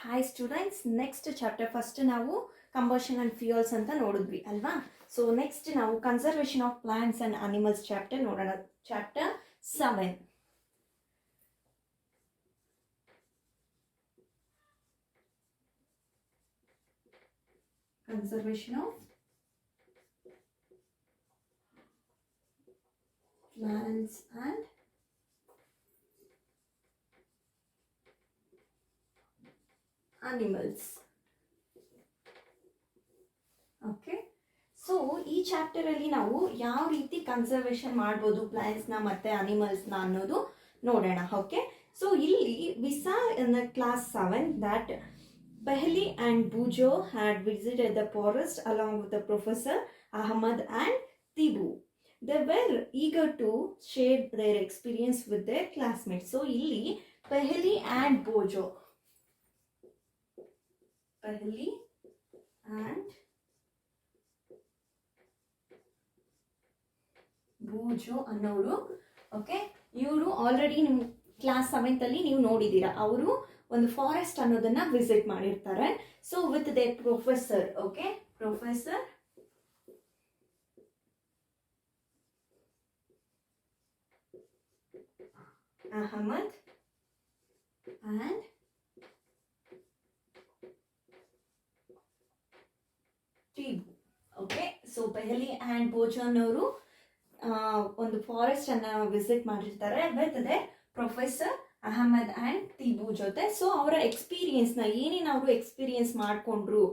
Hi students, next chapter first ನಾವು combustion and fuels ಅಂತ ನೋಡಿದ್ವಿ ಅಲ್ವಾ. ಸೊ ನೆಕ್ಸ್ಟ್ ನಾವು conservation of plants and animals chapter ನೋಡೋಣ. Chapter 7. Conservation of plants and animals. Okay, so ಈ chapter ಅಲ್ಲಿ ನಾವು ಯಾವ ರೀತಿ ಕನ್ಸರ್ವೇಷನ್ ಮಾಡ್ಬೋದು ಪ್ಲಾಂಟ್ಸ್ನ ಮತ್ತೆ ಅನಿಮಲ್ಸ್ನ ಅನ್ನೋದು ನೋಡೋಣ. ಓಕೆ, ಸೊ ಇಲ್ಲಿ we saw in class 7 that Paheli and Bujo had visited the forest along with the Professor Ahmad and Tibu. They were eager to share their experience with their classmates. So ಇಲ್ಲಿ Paheli and Bujo, Paheli and Bujo ಅನ್ನೋರು, okay, ಇವರು already ನಿಮ್ಮ class 7th ಅಲ್ಲಿ ನೀವು ನೋಡಿದ್ದೀರಾ. ಅವರು ಒಂದು forest ಅನ್ನೋದನ್ನ ವಿಸಿಟ್ ಮಾಡಿರ್ತಾರೆ. So with they professor, okay, professor Ahmad and Tibu. Okay, so Paheli and Boojho ಅವರು ಒಂದು ಫಾರೆಸ್ಟ್ ಅನ್ನ ವಿಸಿಟ್ ಮಾಡಿರ್ತಾರೆ with they professor Ahmad and Tibu ಜೊತೆ. ಸೊ ಅವರ ಎಕ್ಸ್ಪೀರಿಯನ್ಸ್ನ ಏನೇನು ಅವರು ಎಕ್ಸ್ಪೀರಿಯನ್ಸ್ ಮಾಡಿಕೊಂಡ್ರು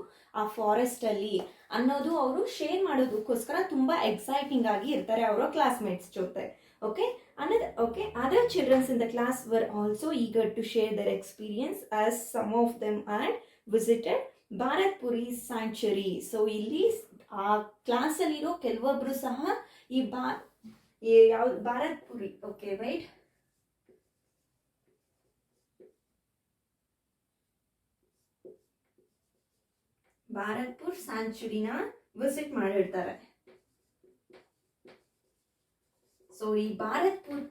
ಆ ಫಾರೆಸ್ಟ್ ಅಲ್ಲಿ ಅನ್ನೋದು ಅವರು ಶೇರ್ ಮಾಡೋದಕ್ಕೋಸ್ಕರ ತುಂಬಾ ಎಕ್ಸೈಟಿಂಗ್ ಆಗಿ ಇರ್ತಾರೆ ಅವರ ಕ್ಲಾಸ್ಮೇಟ್ಸ್ ಜೊತೆ. Okay, other children in the class were also eager to share their experience as some of them had visited Bharatpur sanctuary. So ಇಲ್ಲಿ ಆ ಕ್ಲಾಸ್ ಅಲ್ಲಿರೋ ಕೆಲವೊಬ್ರು ಸಹ ಯಾವ ಭಾರತ್ಪುರಿ, ಓಕೆ ರೈಟ್, ಭಾರತ್ಪುರ್ ಸ್ಯಾಂಕ್ಚುರಿನ ವಿಸಿಟ್ ಮಾಡಿರ್ತಾರೆ. ಸೊ ಈ ಭಾರತ್ಪುರ್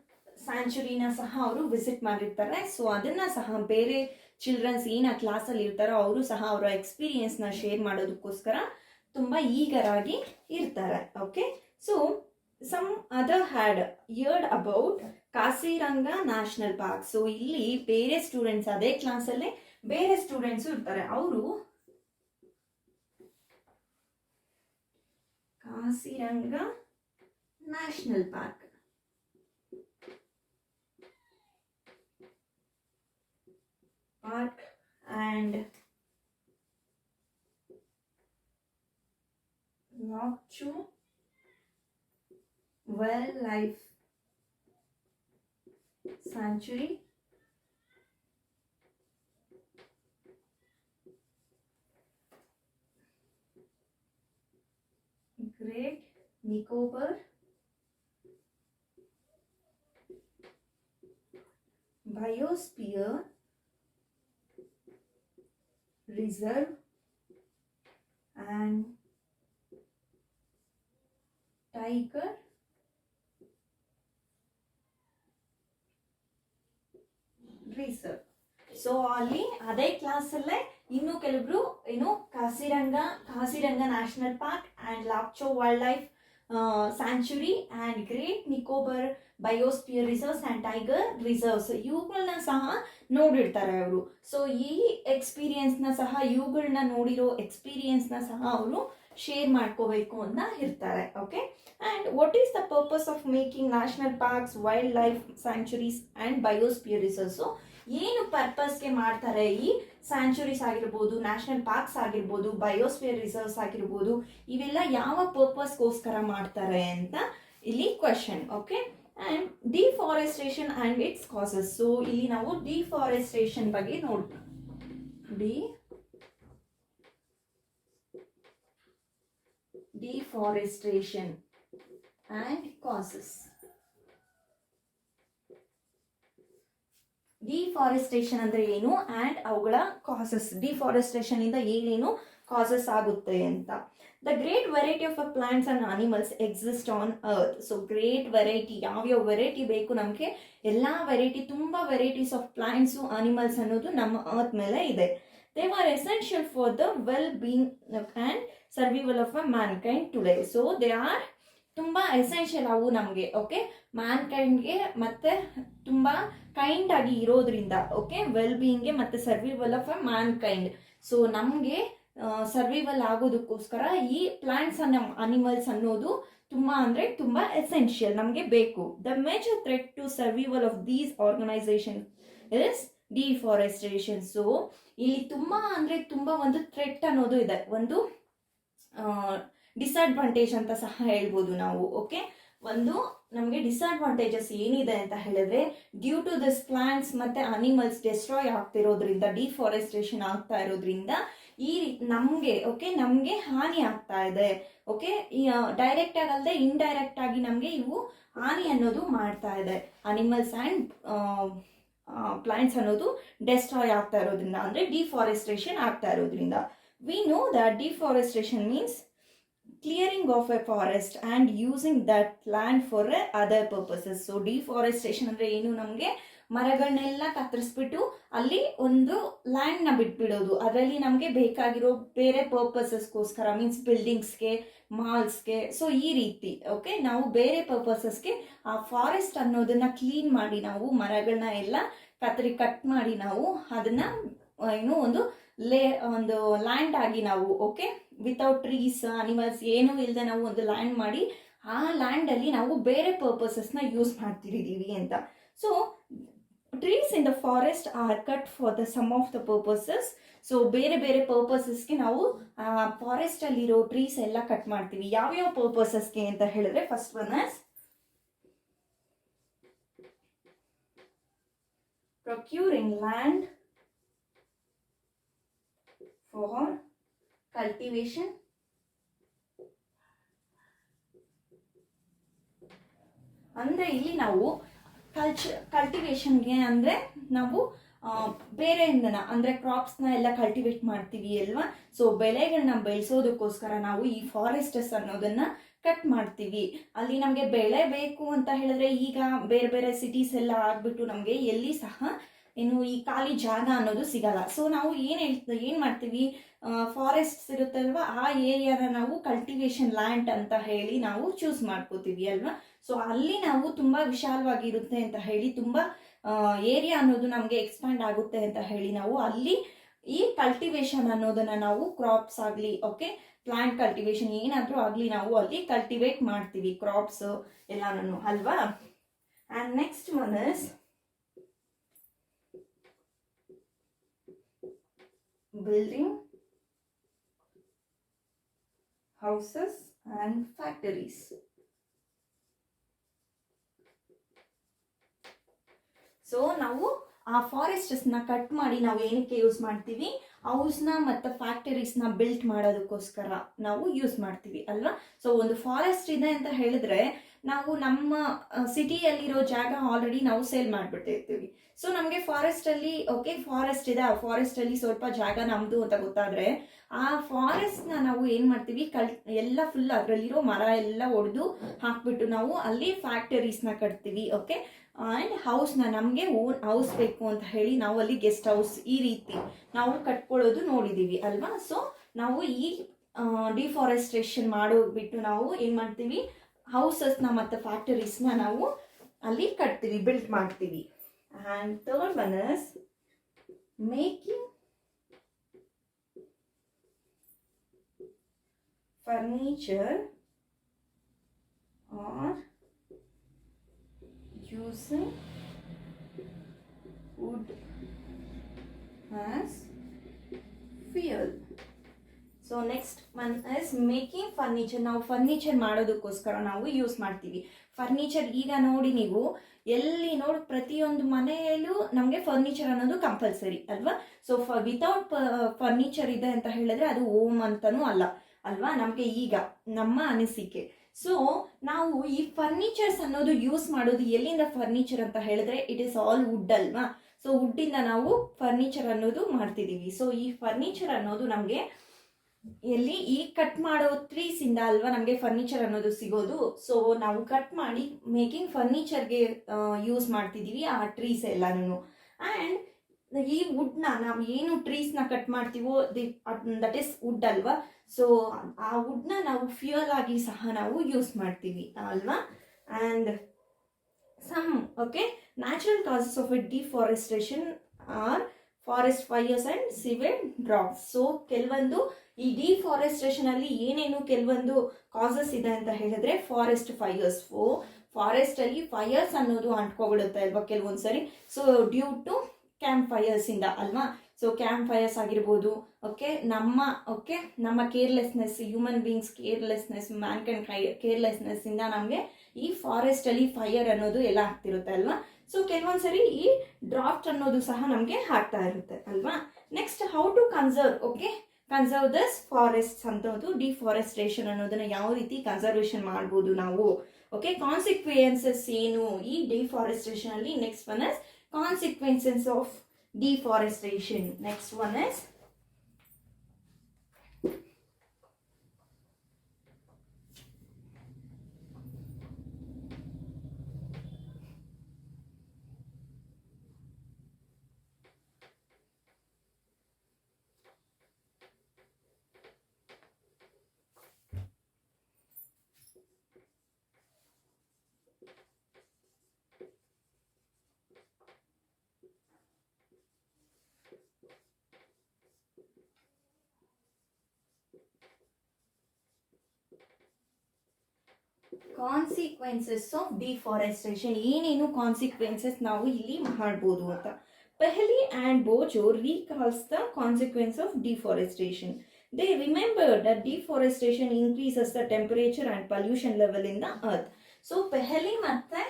ಸ್ಯಾಂಕ್ಚುರಿನ ಸಹ ಅವರು ವಿಸಿಟ್ ಮಾಡಿರ್ತಾರೆ. ಸೊ ಅದನ್ನ ಸಹ ಬೇರೆ ಚಿಲ್ಡ್ರನ್ಸ್ ಏನ ಕ್ಲಾಸ್ ಅಲ್ಲಿ ಇರ್ತಾರೋ ಅವರು ಸಹ ಅವರ ಎಕ್ಸ್ಪೀರಿಯನ್ಸ್ ನ ಶೇರ್ ಮಾಡೋದಕ್ಕೋಸ್ಕರ ತುಂಬಾ ಈಗರ್ ಆಗಿ ಇರ್ತಾರೆ. Okay, so some other had yerd about Kaziranga national park. So ಇಲ್ಲಿ ಬೇರೆ ಸ್ಟೂಡೆಂಟ್ಸ್, ಅದೇ ಕ್ಲಾಸ್ ಅಲ್ಲೇ ಬೇರೆ ಸ್ಟೂಡೆಂಟ್ಸ್ ಇರ್ತಾರೆ. ಅವರು Kaziranga national park and Lakcho Wildlife Sanctuary, Great Nicobar Biosphere Reserve and Tiger Reserve. So ಅಲ್ಲಿ ಅದೇ ಕ್ಲಾಸ್ ಅಲ್ಲೇ ಇನ್ನು ಕೆಲವರು Kaziranga national park and Lakcho wildlife sanctuary and great Nicobar biosphere reserves and tiger reserves ಇವುಗಳನ್ನ ಸಹ ನೋಡಿರ್ತಾರೆ ಅವರು. ಸೊ ಈ ಎಕ್ಸ್ಪೀರಿಯನ್ಸ್ನ ಸಹ, ಇವುಗಳನ್ನ ನೋಡಿರೋ ಎಕ್ಸ್ಪೀರಿಯನ್ಸ್ನ ಸಹ ಅವರು ಶೇರ್ ಮಾಡ್ಕೋಬೇಕು ಅಂತ ಇರ್ತಾರೆ. Okay, and what is the purpose of making national parks, wild life sanctuaries and biosphere reserves? ಏನು ಪರ್ಪಸ್ಗೆ ಮಾಡ್ತಾರೆ ಈ ಸ್ಯಾಂಕ್ಚುರೀಸ್ ಆಗಿರ್ಬೋದು, ನ್ಯಾಷನಲ್ ಪಾರ್ಕ್ಸ್ ಆಗಿರ್ಬೋದು, ಬಯೋಸ್ಪಿಯರ್ ರಿಸರ್ವ್ಸ್ ಆಗಿರ್ಬೋದು, ಇವೆಲ್ಲ ಯಾವ ಪರ್ಪಸ್ಗೋಸ್ಕರ ಮಾಡ್ತಾರೆ ಅಂತ ಇಲ್ಲಿ question. Okay, and deforestation and it's causes. So ಇಲ್ಲಿ ನಾವು ಡಿಫಾರೆಸ್ಟೇಷನ್ ಬಗ್ಗೆ ನೋಡ್ತೀವಿ. Deforestation and causes. ಡಿಫಾರೆಸ್ಟೇಷನ್ ಅಂದ್ರೆ ಏನು ಅಂಡ್ ಅವುಗಳ ಕಾಸಸ್. ಡಿಫಾರೆಸ್ಟೇಷನ್ ಇಂದ ಏನೇನು ಕಾಸಸ್ ಆಗುತ್ತೆ ಅಂತ. The great variety of plants and animals exist on earth. So great variety, ಯಾವ್ಯಾವ ವೆರೈಟಿ ಬೇಕು ನಮಗೆ, ಎಲ್ಲಾ ವೆರೈಟಿ, ತುಂಬಾ ವೆರೈಟೀಸ್ ಆಫ್ ಪ್ಲಾಂಟ್ಸು ಅನಿಮಲ್ಸ್ ಅನ್ನೋದು ನಮ್ಮ ಅರ್ತ್ ಮೇಲೆ ಇದೆ. They are essential for the well being and survival of a Mankind today. So they are ತುಂಬ ಎಸೆನ್ಷಿಯಲ್ ಅವು ನಮಗೆ, ಓಕೆ, ಮ್ಯಾನ್ಕೈಂಡ್ಗೆ ಮತ್ತೆ ತುಂಬ ಕೈಂಡ್ ಆಗಿ ಇರೋದ್ರಿಂದ, ಓಕೆ, ವೆಲ್ ಬೀಯಿಂಗ್ಗೆ ಮತ್ತೆ survival of a Mankind. So ನಮಗೆ ಸರ್ವೈವಲ್ ಆಗೋದಕ್ಕೋಸ್ಕರ ಈ ಪ್ಲಾಂಟ್ಸ್ ಅನ್ನ ಅನಿಮಲ್ಸ್ ಅನ್ನೋದು ತುಂಬ ಅಂದರೆ ತುಂಬ ಎಸೆನ್ಷಿಯಲ್, ನಮಗೆ ಬೇಕು. The major threat to survival of these organisation is deforestation. So ಇಲ್ಲಿ ತುಂಬ ಅಂದರೆ ತುಂಬ ಒಂದು ಥ್ರೆಟ್ ಅನ್ನೋದು ಇದೆ, ಒಂದು ಡಿಸ್ಅಡ್ವಾಂಟೇಜ್ ಅಂತ ಸಹ ಹೇಳ್ಬೋದು ನಾವು, ಓಕೆ. ಒಂದು ನಮಗೆ ಡಿಸ್ಅಡ್ವಾಂಟೇಜಸ್ ಏನಿದೆ ಅಂತ ಹೇಳಿದ್ರೆ, ಡ್ಯೂ ಟು ದಿಸ್ ಪ್ಲಾಂಟ್ಸ್ ಮತ್ತೆ ಅನಿಮಲ್ಸ್ ಡೆಸ್ಟ್ರಾಯ್ ಆಗ್ತಿರೋದ್ರಿಂದ, ಡಿಫಾರೆಸ್ಟೇಷನ್ ಆಗ್ತಾ ಇರೋದ್ರಿಂದ ಈ ನಮಗೆ, ಓಕೆ, ನಮಗೆ ಹಾನಿ ಆಗ್ತಾ ಇದೆ, ಓಕೆ. ಡೈರೆಕ್ಟ್ ಆಗಿ ಅಲ್ಲದೆ ಇಂಡೈರೆಕ್ಟ್ ಆಗಿ ನಮಗೆ ಇವು ಹಾನಿ ಅನ್ನೋದು ಮಾಡ್ತಾ ಇದೆ. ಅನಿಮಲ್ಸ್ ಆ್ಯಂಡ್ ಪ್ಲಾಂಟ್ಸ್ ಅನ್ನೋದು ಡೆಸ್ಟ್ರಾಯ್ ಆಗ್ತಾ ಇರೋದ್ರಿಂದ, ಅಂದರೆ ಡಿಫಾರೆಸ್ಟೇಷನ್ ಆಗ್ತಾ ಇರೋದ್ರಿಂದ. We know that deforestation means clearing of a forest and using that land for other purposes. So deforestation ಅಂದರೆ ಏನು, ನಮಗೆ ಮರಗಳನ್ನೆಲ್ಲ ಕತ್ತರಿಸ್ಬಿಟ್ಟು ಅಲ್ಲಿ ಒಂದು ಲ್ಯಾಂಡ್ನ ಬಿಟ್ಬಿಡೋದು, ಅದರಲ್ಲಿ ನಮಗೆ ಬೇಕಾಗಿರೋ ಬೇರೆ ಪರ್ಪಸಸ್ಗೋಸ್ಕರ, ಮೀನ್ಸ್ ಬಿಲ್ಡಿಂಗ್ಸ್ಗೆ, ಮಾಲ್ಸ್ಗೆ, ಸೊ ಈ ರೀತಿ, ಓಕೆ, ನಾವು ಬೇರೆ ಪರ್ಪಸಸ್ಗೆ ಆ ಫಾರೆಸ್ಟ್ ಅನ್ನೋದನ್ನ ಕ್ಲೀನ್ ಮಾಡಿ, ನಾವು ಮರಗಳನ್ನ ಎಲ್ಲ ಕಟ್ ಮಾಡಿ ನಾವು ಅದನ್ನ ಏನು ಒಂದು ಒಂದು ಲ್ಯಾಂಡ್ ಆಗಿ ನಾವು, ಓಕೆ, ವಿತೌಟ್ ಟ್ರೀಸ್ ಅನಿಮಲ್ಸ್ ಏನೂ ಇಲ್ಲದೆ ನಾವು ಒಂದು ಲ್ಯಾಂಡ್ ಮಾಡಿ ಆ ಲ್ಯಾಂಡಲ್ಲಿ ನಾವು ಬೇರೆ ಪರ್ಪಸಸ್ನ ಯೂಸ್ ಮಾಡ್ತಿದ್ದೀವಿ ಅಂತ. So trees in the forest are cut for the some of the purposes. So ಬೇರೆ ಬೇರೆ ಪರ್ಪಸಸ್ಗೆ ನಾವು ಫಾರೆಸ್ಟಲ್ಲಿರೋ ಟ್ರೀಸ್ ಎಲ್ಲ ಕಟ್ ಮಾಡ್ತೀವಿ. ಯಾವ್ಯಾವ ಪರ್ಪಸಸ್ಗೆ ಅಂತ ಹೇಳಿದ್ರೆ, first one is procuring land for cultivation, ಅಂದ್ರೆ ಇಲ್ಲಿ ನಾವು ಕಲ್ಟಿವೇಶನ್ಗೆ ಅಂದರೆ ನಾವು ಬೇರೆಯಿಂದನ ಅಂದರೆ ಕ್ರಾಪ್ಸ್ನ ಎಲ್ಲ ಕಲ್ಟಿವೇಟ್ ಮಾಡ್ತೀವಿ ಅಲ್ವಾ. ಸೊ ಬೆಳೆಗಳನ್ನ ಬೆಳೆಸೋದಕ್ಕೋಸ್ಕರ ನಾವು ಈ ಫಾರೆಸ್ಟಸ್ ಅನ್ನೋದನ್ನ ಕಟ್ ಮಾಡ್ತೀವಿ. ಅಲ್ಲಿ ನಮಗೆ ಬೆಳೆ ಬೇಕು ಅಂತ ಹೇಳಿದ್ರೆ, ಈಗ ಬೇರೆ ಬೇರೆ ಸಿಟೀಸ್ ಎಲ್ಲ ಆಗ್ಬಿಟ್ಟು ನಮಗೆ ಎಲ್ಲಿ ಸಹ ಏನು ಈ ಖಾಲಿ ಜಾಗ ಅನ್ನೋದು ಸಿಗಲ್ಲ. ಸೊ ನಾವು ಏನು ಮಾಡ್ತೀವಿ, ಫಾರೆಸ್ಟ್ಸ್ ಇರುತ್ತಲ್ವಾ, ಆ ಏರಿಯಾನ ನಾವು ಕಲ್ಟಿವೇಶನ್ ಲ್ಯಾಂಡ್ ಅಂತ ಹೇಳಿ ನಾವು ಚೂಸ್ ಮಾಡ್ಕೋತೀವಿ ಅಲ್ವಾ. ಸೊ ಅಲ್ಲಿ ನಾವು ತುಂಬ ವಿಶಾಲವಾಗಿರುತ್ತೆ ಅಂತ ಹೇಳಿ, ತುಂಬ ಏರಿಯಾ ಅನ್ನೋದು ನಮಗೆ ಎಕ್ಸ್ಪ್ಯಾಂಡ್ ಆಗುತ್ತೆ ಅಂತ ಹೇಳಿ ನಾವು ಅಲ್ಲಿ ಈ ಕಲ್ಟಿವೇಶನ್ ಅನ್ನೋದನ್ನ ನಾವು ಕ್ರಾಪ್ಸ್ ಆಗಲಿ, ಓಕೆ, ಪ್ಲಾಂಟ್ ಕಲ್ಟಿವೇಶನ್ ಏನಾದರೂ ಆಗಲಿ ನಾವು ಅಲ್ಲಿ ಕಲ್ಟಿವೇಟ್ ಮಾಡ್ತೀವಿ, ಕ್ರಾಪ್ಸ್ ಎಲ್ಲಾನು ಅಲ್ವಾ. And next one is building houses and factories. So ನಾವು ಆ ಫಾರೆಸ್ಟ್ಸ್ನ ಕಟ್ ಮಾಡಿ ನಾವು ಏನಕ್ಕೆ ಯೂಸ್ ಮಾಡ್ತೀವಿ, ಹೌಸ್ನ ಮತ್ತು ಫ್ಯಾಕ್ಟರೀಸ್ನ ಬಿಲ್ಟ್ ಮಾಡೋದಕ್ಕೋಸ್ಕರ ನಾವು ಯೂಸ್ ಮಾಡ್ತೀವಿ ಅಲ್ವಾ. ಸೊ ಒಂದು ಫಾರೆಸ್ಟ್ ಇದೆ ಅಂತ ಹೇಳಿದ್ರೆ, ನಾವು ನಮ್ಮ ಸಿಟಿಯಲ್ಲಿರೋ ಜಾಗ ಆಲ್ರೆಡಿ ನಾವು ಸೇಲ್ ಮಾಡಿಬಿಟ್ಟಿರ್ತೀವಿ. ಸೊ ನಮಗೆ ಫಾರೆಸ್ಟಲ್ಲಿ, ಓಕೆ, ಫಾರೆಸ್ಟ್ ಇದೆ, ಆ ಫಾರೆಸ್ಟಲ್ಲಿ ಸ್ವಲ್ಪ ಜಾಗ ನಮ್ಮದು ಅಂತ ಗೊತ್ತಾದರೆ, ಆ ಫಾರೆಸ್ಟ್ನ ನಾವು ಏನು ಮಾಡ್ತೀವಿ, ಎಲ್ಲ ಫುಲ್ ಅದರಲ್ಲಿರೋ ಮರ ಎಲ್ಲ ಒಡೆದು ಹಾಕ್ಬಿಟ್ಟು ನಾವು ಅಲ್ಲಿ ಫ್ಯಾಕ್ಟರೀಸ್ನ ಕಟ್ತೀವಿ, ಓಕೆ. ಆ್ಯಂಡ್ ಹೌಸ್ನ ನಮಗೆ ಓನ್ ಹೌಸ್ ಬೇಕು ಅಂತ ಹೇಳಿ ನಾವು ಅಲ್ಲಿ ಗೆಸ್ಟ್ ಹೌಸ್ ಈ ರೀತಿ ನಾವು ಕಟ್ಕೊಳ್ಳೋದು ನೋಡಿದ್ದೀವಿ ಅಲ್ವಾ. ಸೊ ನಾವು ಈ ಡಿಫಾರೆಸ್ಟೇಷನ್ ಮಾಡೋದ್ಬಿಟ್ಟು ನಾವು ಏನು ಮಾಡ್ತೀವಿ, ಹೌಸಸ್ನ ಮತ್ತು ಫ್ಯಾಕ್ಟರೀಸ್ನ ನಾವು ಅಲ್ಲಿ ಕಟ್ತೀವಿ, ಬಿಲ್ಟ್ ಮಾಡ್ತೀವಿ. And third one is making furniture or using wood as fuel. So next one is making furniture. ನಾವು ಫರ್ನಿಚರ್ ಮಾಡೋದಕ್ಕೋಸ್ಕರ ನಾವು ಯೂಸ್ ಮಾಡ್ತೀವಿ ಫರ್ನಿಚರ್. ಈಗ ನೋಡಿ, ನೀವು ಎಲ್ಲಿ ನೋಡಿ ಪ್ರತಿಯೊಂದು ಮನೆಯಲ್ಲೂ ನಮಗೆ ಫರ್ನಿಚರ್ ಅನ್ನೋದು ಕಂಪಲ್ಸರಿ ಅಲ್ವಾ. ಸೊ ವಿತೌಟ್ ಫರ್ನಿಚರ್ ಇದೆ ಅಂತ ಹೇಳಿದ್ರೆ ಅದು ಓಮ್ ಅಂತನೂ ಅಲ್ಲ ಅಲ್ವಾ, ನಮಗೆ ಈಗ ನಮ್ಮ ಅನಿಸಿಕೆ. ಸೊ ನಾವು ಈ ಫರ್ನಿಚರ್ಸ್ ಅನ್ನೋದು ಯೂಸ್ ಮಾಡೋದು ಎಲ್ಲಿಂದ ಫರ್ನಿಚರ್ ಅಂತ ಹೇಳಿದ್ರೆ, ಇಟ್ ಈಸ್ ಆಲ್ ವುಡ್ ಅಲ್ವಾ. ಸೊ ವುಡ್ಡಿಂದ ನಾವು ಫರ್ನಿಚರ್ ಅನ್ನೋದು ಮಾಡ್ತಿದ್ದೀವಿ. ಸೊ ಈ ಫರ್ನಿಚರ್ ಅನ್ನೋದು ನಮಗೆ ಎಲ್ಲಿ ಈ ಕಟ್ ಮಾಡೋ ಟ್ರೀಸ್ ಇಂದ ಅಲ್ವಾ ನಮಗೆ ಫರ್ನಿಚರ್ ಅನ್ನೋದು ಸಿಗೋದು. ಸೊ ನಾವು ಕಟ್ ಮಾಡಿ ಮೇಕಿಂಗ್ ಫರ್ನಿಚರ್ಗೆ ಯೂಸ್ ಮಾಡ್ತಿದ್ದೀವಿ ಆ ಟ್ರೀಸ್ ಎಲ್ಲಾನು. ಆ್ಯಂಡ್ ಈ ವುಡ್ನ ನಾವು ಏನು ಟ್ರೀಸ್ನ ಕಟ್ ಮಾಡ್ತೀವೋ ದಟ್ ಈಸ್ ವುಡ್ ಅಲ್ವಾ. ಸೊ ಆ ವುಡ್ನ ನಾವು ಫ್ಯೂಯಲ್ ಆಗಿ ಸಹ ನಾವು ಯೂಸ್ ಮಾಡ್ತೀವಿ ಅಲ್ವಾ. And some okay natural causes of a deforestation are forest fires and civil drops. So ಕೆಲವೊಂದು ಈ ಡಿಫಾರೆಸ್ಟೇಷನ್ ಅಲ್ಲಿ ಏನೇನು ಕೆಲವೊಂದು ಕಾಸಸ್ ಇದೆ ಅಂತ ಹೇಳಿದ್ರೆ ಫಾರೆಸ್ಟ್ ಫೈರ್ಸ್. ಫಾರೆಸ್ಟ್ ಅಲ್ಲಿ ಫೈರ್ಸ್ ಅನ್ನೋದು ಅಂಟ್ಕೊಬಿಡುತ್ತೆ ಅಲ್ವಾ ಕೆಲವೊಂದ್ಸರಿ. So due to camp fires ಇಂದ ಅಲ್ವಾ. ಸೊ ಕ್ಯಾಂಪ್ ಫೈರ್ಸ್ ಆಗಿರ್ಬೋದು. ನಮ್ಮ carelessness, human beings carelessness, mankind carelessness ಇಂದ ನಮಗೆ ಈ ಫಾರೆಸ್ಟ್ ಅಲ್ಲಿ ಫೈರ್ ಅನ್ನೋದು ಎಲ್ಲ ಆಗ್ತಿರುತ್ತೆ ಅಲ್ವಾ. ಸೊ ಕೆಲವೊಂದ್ಸರಿ ಈ ಡ್ರಾಫ್ಟ್ ಅನ್ನೋದು ಸಹ ನಮಗೆ ಆಗ್ತಾ ಇರುತ್ತೆ ಅಲ್ವಾ. Next how to conserve this forest ಅನ್ನೋದು ಡಿಫಾರೆಸ್ಟೇಷನ್ ಅನ್ನೋದನ್ನ ಯಾವ ರೀತಿ ಕನ್ಸರ್ವೇಷನ್ ಮಾಡ್ಬೋದು ನಾವು. ಓಕೆ, ಕಾನ್ಸಿಕ್ವೆನ್ಸಸ್ ಏನು ಈ ಡಿಫಾರೆಸ್ಟೇಷನ್ ಅಲ್ಲಿ. Next one is consequences of deforestation. Next one is consequences of deforestation. ಏನೇನು ಕಾನ್ಸಿಕ್ವೆನ್ಸಸ್ ನಾವು ಇಲ್ಲಿ ಮಾಡ್ಬೋದು ಅಂತ. Paheli and Boojho recalls the consequence of deforestation. They remember that deforestation increases the temperature and pollution level in the earth. So Paheli ಮತ್ತೆ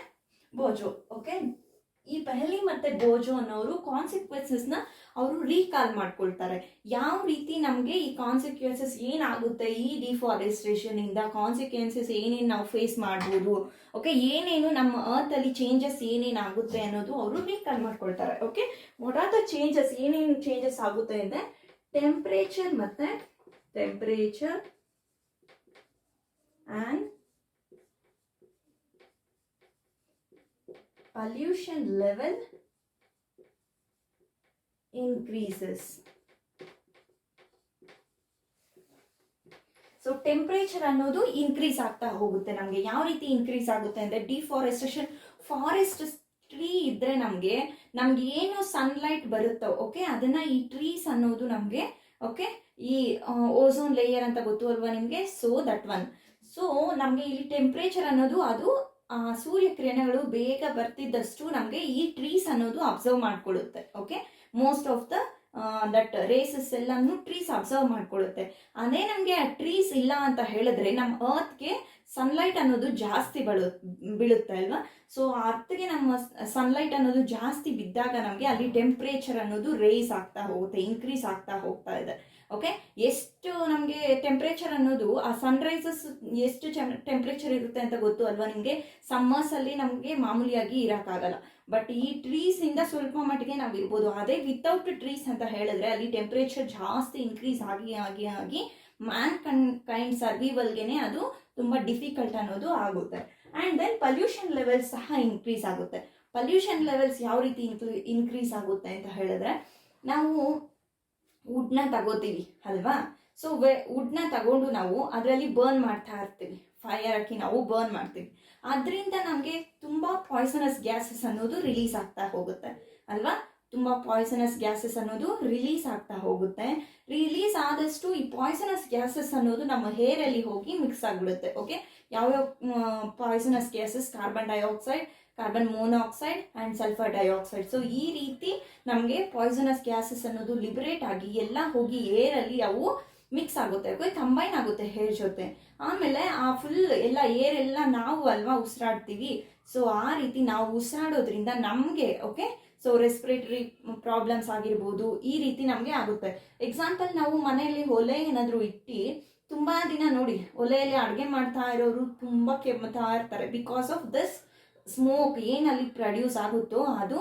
Boojho, okay, ಈ ಪೆಹಲಿ ಮತ್ತೆ ಬೋಜೋ ಅನ್ನೋರು ಕಾನ್ಸಿಕ್ವೆನ್ಸಸ್ನ ಅವರು ರೀಕಾಲ್ ಮಾಡ್ಕೊಳ್ತಾರೆ. ಯಾವ ರೀತಿ ನಮಗೆ ಈ ಕಾನ್ಸಿಕ್ವೆನ್ಸಸ್ ಏನಾಗುತ್ತೆ ಈ ಡಿಫಾರೆಸ್ಟೇಷನ್ ಇಂದ, ಕಾನ್ಸಿಕ್ವೆನ್ಸಸ್ ಏನೇನು ನಾವು ಫೇಸ್ ಮಾಡ್ಬೋದು, ಓಕೆ, ಏನೇನು ನಮ್ಮ ಅರ್ತ್ ಅಲ್ಲಿ ಚೇಂಜಸ್ ಏನೇನಾಗುತ್ತೆ ಅನ್ನೋದು ಅವರು ರೀಕಾಲ್ ಮಾಡ್ಕೊಳ್ತಾರೆ. Okay, what are the changes, ಏನೇನು ಚೇಂಜಸ್ ಆಗುತ್ತೆ ಅಂದರೆ temperature and pollution level increases. So temperature ಅನ್ನೋದು ಇನ್ಕ್ರೀಸ್ ಆಗ್ತಾ ಹೋಗುತ್ತೆ. ನಮಗೆ ಯಾವ ರೀತಿ ಇನ್ಕ್ರೀಸ್ ಆಗುತ್ತೆ ಅಂದರೆ ಡಿಫಾರೆಸ್ಟೇಷನ್, ಫಾರೆಸ್ಟ್ ಟ್ರೀ ಇದ್ರೆ ನಮಗೆ ಏನು ಸನ್ಲೈಟ್ ಬರುತ್ತೋ, ಓಕೆ, ಅದನ್ನ ಈ ಟ್ರೀಸ್ ಅನ್ನೋದು ನಮಗೆ, ಓಕೆ, ಈ ಓಝೋನ್ ಲೇಯರ್ ಅಂತ ಗೊತ್ತು ಅಲ್ವಾ ನಿಮಗೆ. So that one. ಸೊ ನಮಗೆ ಇಲ್ಲಿ ಟೆಂಪರೇಚರ್ ಅನ್ನೋದು ಅದು ಸೂರ್ಯಕಿರಣಗಳು ಬೇಗ ಬರ್ತಿದ್ದಷ್ಟು ನಮಗೆ ಈ ಟ್ರೀಸ್ ಅನ್ನೋದು ಅಬ್ಸರ್ವ್ ಮಾಡ್ಕೊಳ್ಳುತ್ತೆ. Okay, most of the that rays ಎಲ್ಲಾನು ಟ್ರೀಸ್ ಅಬ್ಸರ್ವ್ ಮಾಡ್ಕೊಳ್ಳುತ್ತೆ. ಅದೇ ನಮಗೆ ಆ ಟ್ರೀಸ್ ಇಲ್ಲ ಅಂತ ಹೇಳಿದ್ರೆ ನಮ್ಮ ಅರ್ತ್ಗೆ ಸನ್ಲೈಟ್ ಅನ್ನೋದು ಜಾಸ್ತಿ ಬೀಳುತ್ತೆ ಅಲ್ವಾ. ಸೊ ಅರ್ತ್ಗೆ ನಮ್ಮ ಸನ್ಲೈಟ್ ಅನ್ನೋದು ಜಾಸ್ತಿ ಬಿದ್ದಾಗ ನಮಗೆ ಅಲ್ಲಿ ಟೆಂಪರೇಚರ್ ಅನ್ನೋದು ರೇಸ್ ಆಗ್ತಾ ಹೋಗುತ್ತೆ, ಇನ್ಕ್ರೀಸ್ ಆಗ್ತಾ ಹೋಗ್ತಾ ಇದೆ. ಓಕೆ, ಎಷ್ಟು ನಮಗೆ ಟೆಂಪ್ರೇಚರ್ ಅನ್ನೋದು ಆ ಸನ್ರೈಸಸ್ ಎಷ್ಟು ಟೆಂಪ್ರೇಚರ್ ಇರುತ್ತೆ ಅಂತ ಗೊತ್ತು ಅಲ್ವಾ ನಿಮಗೆ. ಸಮ್ಮರ್ಸ್ ಅಲ್ಲಿ ನಮಗೆ ಮಾಮೂಲಿಯಾಗಿ ಇರೋಕ್ಕಾಗಲ್ಲ, ಬಟ್ ಈ ಟ್ರೀಸ್ ಇಂದ ಸ್ವಲ್ಪ ಮಟ್ಟಿಗೆ ನಾವು ಇರ್ಬೋದು. ಅದೇ ವಿತೌಟ್ ಟ್ರೀಸ್ ಅಂತ ಹೇಳಿದ್ರೆ ಅಲ್ಲಿ ಟೆಂಪ್ರೇಚರ್ ಜಾಸ್ತಿ ಇನ್ಕ್ರೀಸ್ ಆಗಿ ಆಗಿ ಆಗಿ ಮ್ಯಾನ್ ಕೈಂಡ್ ಸರ್ವೈವಲ್ಗೆನೆ ಅದು ತುಂಬ ಡಿಫಿಕಲ್ಟ್ ಅನ್ನೋದು ಆಗುತ್ತೆ. ಆ್ಯಂಡ್ ದೆನ್ ಪೊಲ್ಯೂಷನ್ ಲೆವೆಲ್ಸ್ ಸಹ ಇನ್ಕ್ರೀಸ್ ಆಗುತ್ತೆ. ಪೊಲ್ಯೂಷನ್ ಲೆವೆಲ್ಸ್ ಯಾವ ರೀತಿ ಇನ್ಕ್ರೀಸ್ ಆಗುತ್ತೆ ಅಂತ ಹೇಳಿದ್ರೆ, ನಾವು ವುಡ್ನ ತಗೋತೀವಿ ಅಲ್ವಾ. ಸೊ ವುಡ್ನ ತಗೊಂಡು ನಾವು ಅದರಲ್ಲಿ ಬರ್ನ್ ಮಾಡ್ತಾ ಇರ್ತೀವಿ, ಫೈರ್ ಹಾಕಿ ನಾವು ಬರ್ನ್ ಮಾಡ್ತೀವಿ. ಅದರಿಂದ ನಮಗೆ ತುಂಬ ಪಾಯ್ಸನಸ್ ಗ್ಯಾಸಸ್ ಅನ್ನೋದು ರಿಲೀಸ್ ಆಗ್ತಾ ಹೋಗುತ್ತೆ ಅಲ್ವಾ. ತುಂಬ ಪಾಯ್ಸನಸ್ ಗ್ಯಾಸಸ್ ಅನ್ನೋದು ರಿಲೀಸ್ ಆಗ್ತಾ ಹೋಗುತ್ತೆ. ರಿಲೀಸ್ ಆದಷ್ಟು ಈ ಪಾಯ್ಸನಸ್ ಗ್ಯಾಸಸ್ ಅನ್ನೋದು ನಮ್ಮ ಹೇರಲ್ಲಿ ಹೋಗಿ ಮಿಕ್ಸ್ ಆಗಿಬಿಡುತ್ತೆ. ಓಕೆ, ಯಾವ್ಯಾವ poisonous gases? Carbon dioxide, carbon monoxide and sulphur dioxide. So ಈ ರೀತಿ ನಮಗೆ ಪಾಯ್ಸನಸ್ ಗ್ಯಾಸಸ್ ಅನ್ನೋದು ಲಿಬರೇಟ್ ಆಗಿ ಎಲ್ಲ ಹೋಗಿ ಏರಲ್ಲಿ ಅವು ಮಿಕ್ಸ್ ಆಗುತ್ತೆ, ಓಕೆ, ಕಂಬೈನ್ ಆಗುತ್ತೆ ಹೇರ್ ಜೊತೆ. ಆಮೇಲೆ ಆ ಫುಲ್ ಎಲ್ಲ ಏರ್ ಎಲ್ಲ ನಾವು ಅಲ್ವಾ ಉಸಿರಾಡ್ತೀವಿ. ಸೊ ಆ ರೀತಿ ನಾವು ಉಸಿರಾಡೋದ್ರಿಂದ ನಮಗೆ, ಓಕೆ, ಸೊ ರೆಸ್ಪಿರೇಟರಿ ಪ್ರಾಬ್ಲಮ್ಸ್ ಆಗಿರ್ಬೋದು, ಈ ರೀತಿ ನಮಗೆ ಆಗುತ್ತೆ. ಎಕ್ಸಾಂಪಲ್, ನಾವು ಮನೆಯಲ್ಲಿ ಒಲೆ ಏನಾದರೂ ಇಟ್ಟು ತುಂಬ ದಿನ ನೋಡಿ ಒಲೆಯಲ್ಲಿ ಅಡುಗೆ ಮಾಡ್ತಾ ಇರೋರು ತುಂಬ ಕೆಮ್ತಾ ಇರ್ತಾರೆ. ಬಿಕಾಸ್ ಆಫ್ ದಿಸ್ ಸ್ಮೋಕ್ ಏನಲ್ಲಿ ಪ್ರೊಡ್ಯೂಸ್ ಆಗುತ್ತೋ ಅದು